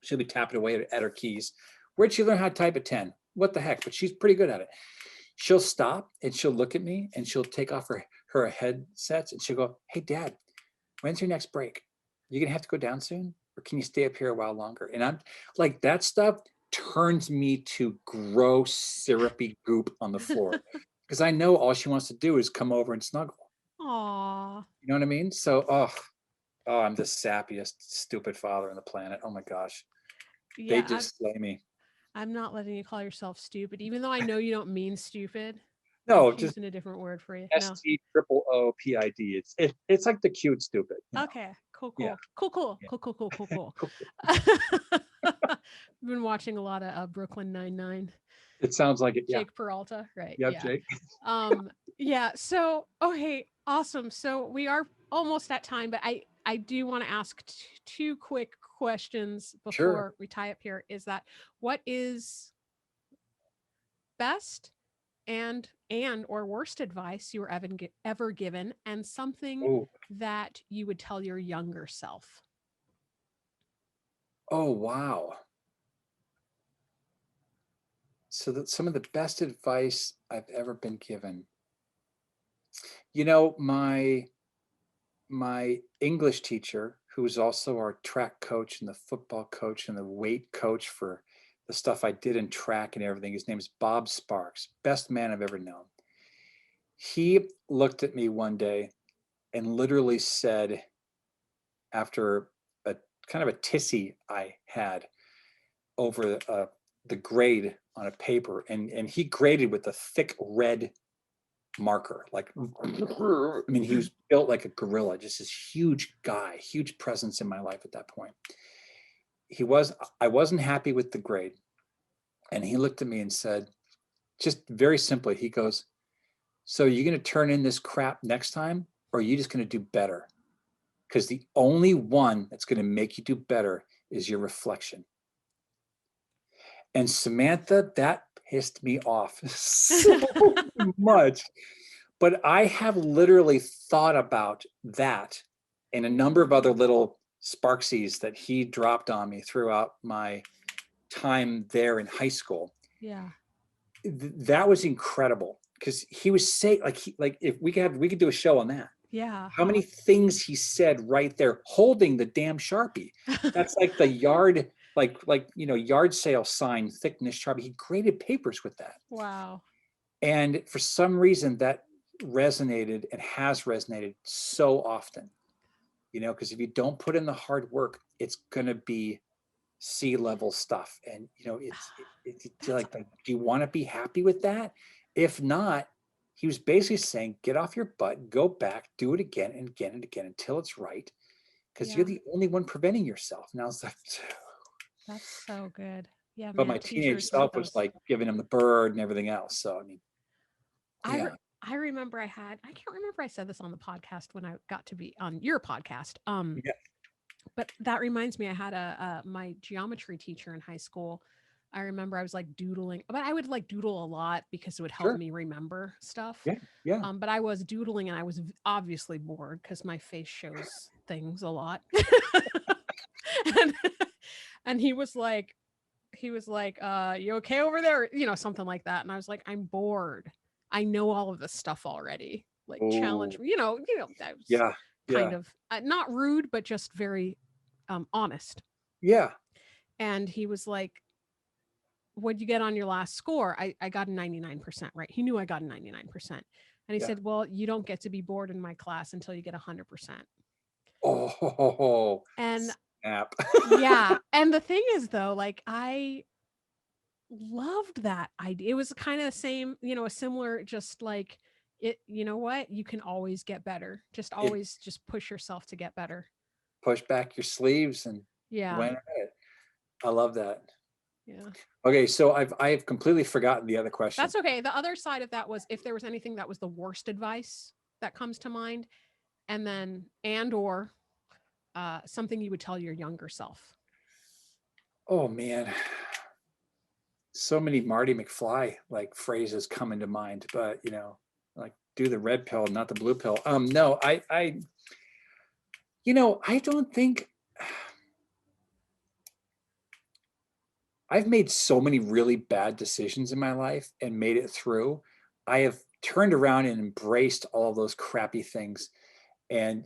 She'll be tapping away at her keys. Where'd she learn how to type at 10? What the heck? But she's pretty good at it. She'll stop and she'll look at me and she'll take off her headsets and she'll go, "Hey, Dad, when's your next break? You gonna have to go down soon? Or can you stay up here a while longer?" And I'm like, that stuff turns me to gross, syrupy goop on the floor. Because I know all she wants to do is come over and snuggle. Aw. You know what I mean? So, oh, I'm the sappiest, stupid father on the planet. Oh my gosh. They Yeah, just slay me. I'm not letting you call yourself stupid, even though I know you don't mean stupid. I'm No, just just using a different word for you. No. STOOPID. It's like the cute stupid, you know. Okay. Cool, Yeah. cool. Cool, cool. Yeah. Cool, cool, cool, cool, cool. Cool. I've been watching a lot of Brooklyn Nine-Nine. It sounds like it. Yeah. Jake Peralta, right? Yep, Yeah. Jake. Yeah. So, okay, awesome. So we are almost at time, but I do want to ask two quick questions Sure. before we tie up here. Is that what is best and or worst advice you were ever given, and something Oh, that you would tell your younger self? oh, wow. So that some of the best advice I've ever been given. You know, my English teacher, who was also our track coach and the football coach and the weight coach for the stuff I did in track and everything. His name is Bob Sparks, best man I've ever known. He looked at me one day and literally said, after a kind of a tissy I had over the grade on a paper, and he graded with a thick red marker. Like, I mean, he was built like a gorilla, just this huge guy, huge presence in my life at that point. I wasn't happy with the grade. And he looked at me and said, just very simply, he goes, "So you're going to turn in this crap next time, or are you just going to do better? Because the only one that's going to make you do better is your reflection." And Samantha, that pissed me off so much. But I have literally thought about that and a number of other little sparksies that he dropped on me throughout my time there in high school. Yeah. That was incredible because he was saying, like if we could do a show on that. Yeah. How many things he said right there, holding the damn Sharpie. That's like the yard, yard sale sign thickness Sharpie. He graded papers with that. Wow. And for some reason that resonated and has resonated so often, because if you don't put in the hard work, it's going to be C-level stuff. And, it's That's like, do you want to be happy with that? If not, he was basically saying, get off your butt, go back, do it again and again and again until it's right. Because you're yeah. the only one preventing yourself. And I was like, That's so good. Yeah, but my man. teenage Teachers like self was those. like giving him the bird and everything else. So, I mean, I re- yeah, I remember I can't remember I said this on the podcast when I got to be on your podcast. yeah, But that reminds me, I had my geometry teacher in high school. I remember I was like doodling, but I would like doodle a lot because it would help sure. me remember stuff. Yeah, yeah. But I was doodling and I was obviously bored because my face shows things a lot. and, and he was like, you okay over there? Something like that. And I was like, I'm bored. I know all of this stuff already. Like challenge Oh, me, that was yeah, kind yeah, of not rude, but just very honest. yeah. And he was like, what'd you get on your last score? I got a 99%, right? He knew I got a 99%. And he Yeah. said, well, you don't get to be bored in my class until you get 100%. Oh, And snap. yeah. And the thing is though, like I loved that idea. It was kind of the same, a similar, just like it, you know what? You can always get better. Just It always just push yourself to get better. push back your sleeves and Yeah. went at it. I love that. Yeah. Okay, so I've completely forgotten the other question. That's okay. The other side of that was if there was anything that was the worst advice that comes to mind, and then or something you would tell your younger self. Oh man, so many Marty McFly like phrases come into mind, but like do the red pill, not the blue pill. No, I don't think I've made so many really bad decisions in my life and made it through. I have turned around and embraced all of those crappy things and,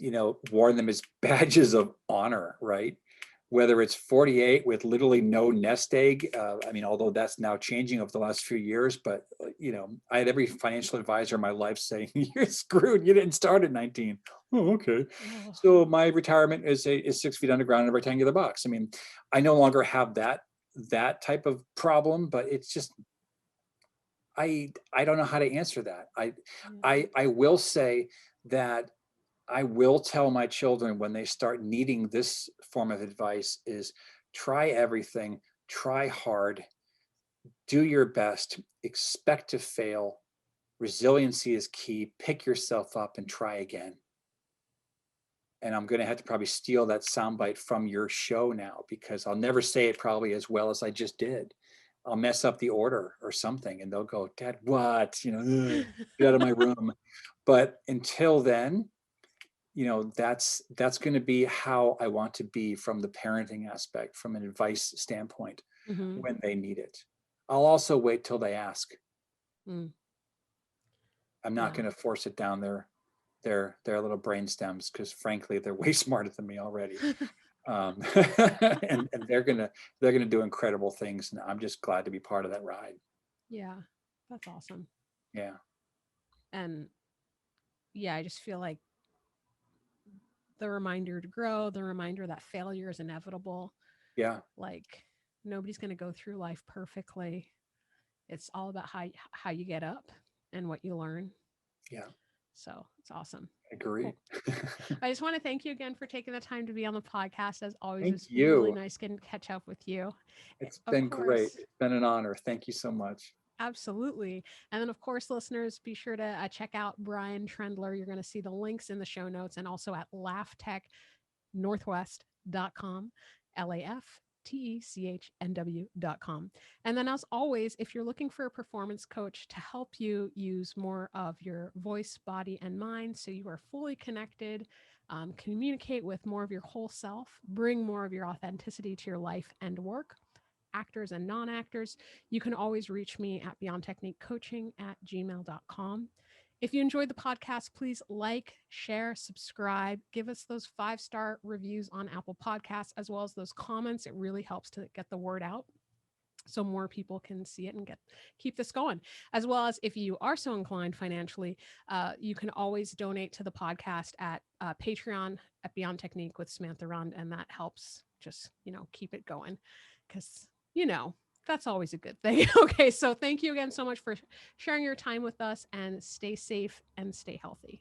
worn them as badges of honor, right? Whether it's 48 with literally no nest egg. I mean, although that's now changing over the last few years, but, I had every financial advisor in my life saying, you're screwed. You didn't start at 19. Oh, okay. Oh. So my retirement is 6 feet underground in a rectangular box. I mean, I no longer have that type of problem, but it's just I don't know how to answer that. I will say that I will tell my children when they start needing this form of advice is try everything, try hard, do your best, expect to fail. Resiliency is key. Pick yourself up and try again. And I'm going to have to probably steal that soundbite from your show now because I'll never say it probably as well as I just did. I'll mess up the order or something and they'll go, Dad, what? Get out of my room. But until then, that's going to be how I want to be from the parenting aspect, from an advice standpoint Mm-hmm. when they need it. I'll also wait till they ask. Mm. I'm not Yeah. going to force it down their little brain stems because frankly, they're way smarter than me already. And they're gonna do incredible things, and I'm just glad to be part of that ride. Yeah. That's awesome. Yeah, And yeah, I just feel like the reminder to grow, the reminder that failure is inevitable. yeah, Like nobody's going to go through life perfectly. It's all about how you get up and what you learn. yeah. So it's awesome. Agree. Cool. I just want to thank you again for taking the time to be on the podcast. As always, Thank it's really you. nice getting to catch up with you. It's Of been great. course, It's been an honor. Thank you so much. absolutely. And then, of course, listeners, be sure to check out Brian Trendler. You're going to see the links in the show notes and also at LAF Tech northwest.com, LAFTECHNW.com. And then, as always, if you're looking for a performance coach to help you use more of your voice, body, and mind so you are fully connected, communicate with more of your whole self, bring more of your authenticity to your life and work, actors and non-actors, you can always reach me at beyondtechniquecoaching@gmail.com. If you enjoyed the podcast, please like, share, subscribe, give us those 5-star reviews on Apple Podcasts, as well as those comments. It really helps to get the word out so more people can see it and keep this going. As well as if you are so inclined financially, you can always donate to the podcast at Patreon at Beyond Technique with Samantha Rund, and that helps just keep it going because that's always a good thing. Okay, so thank you again so much for sharing your time with us, and stay safe and stay healthy.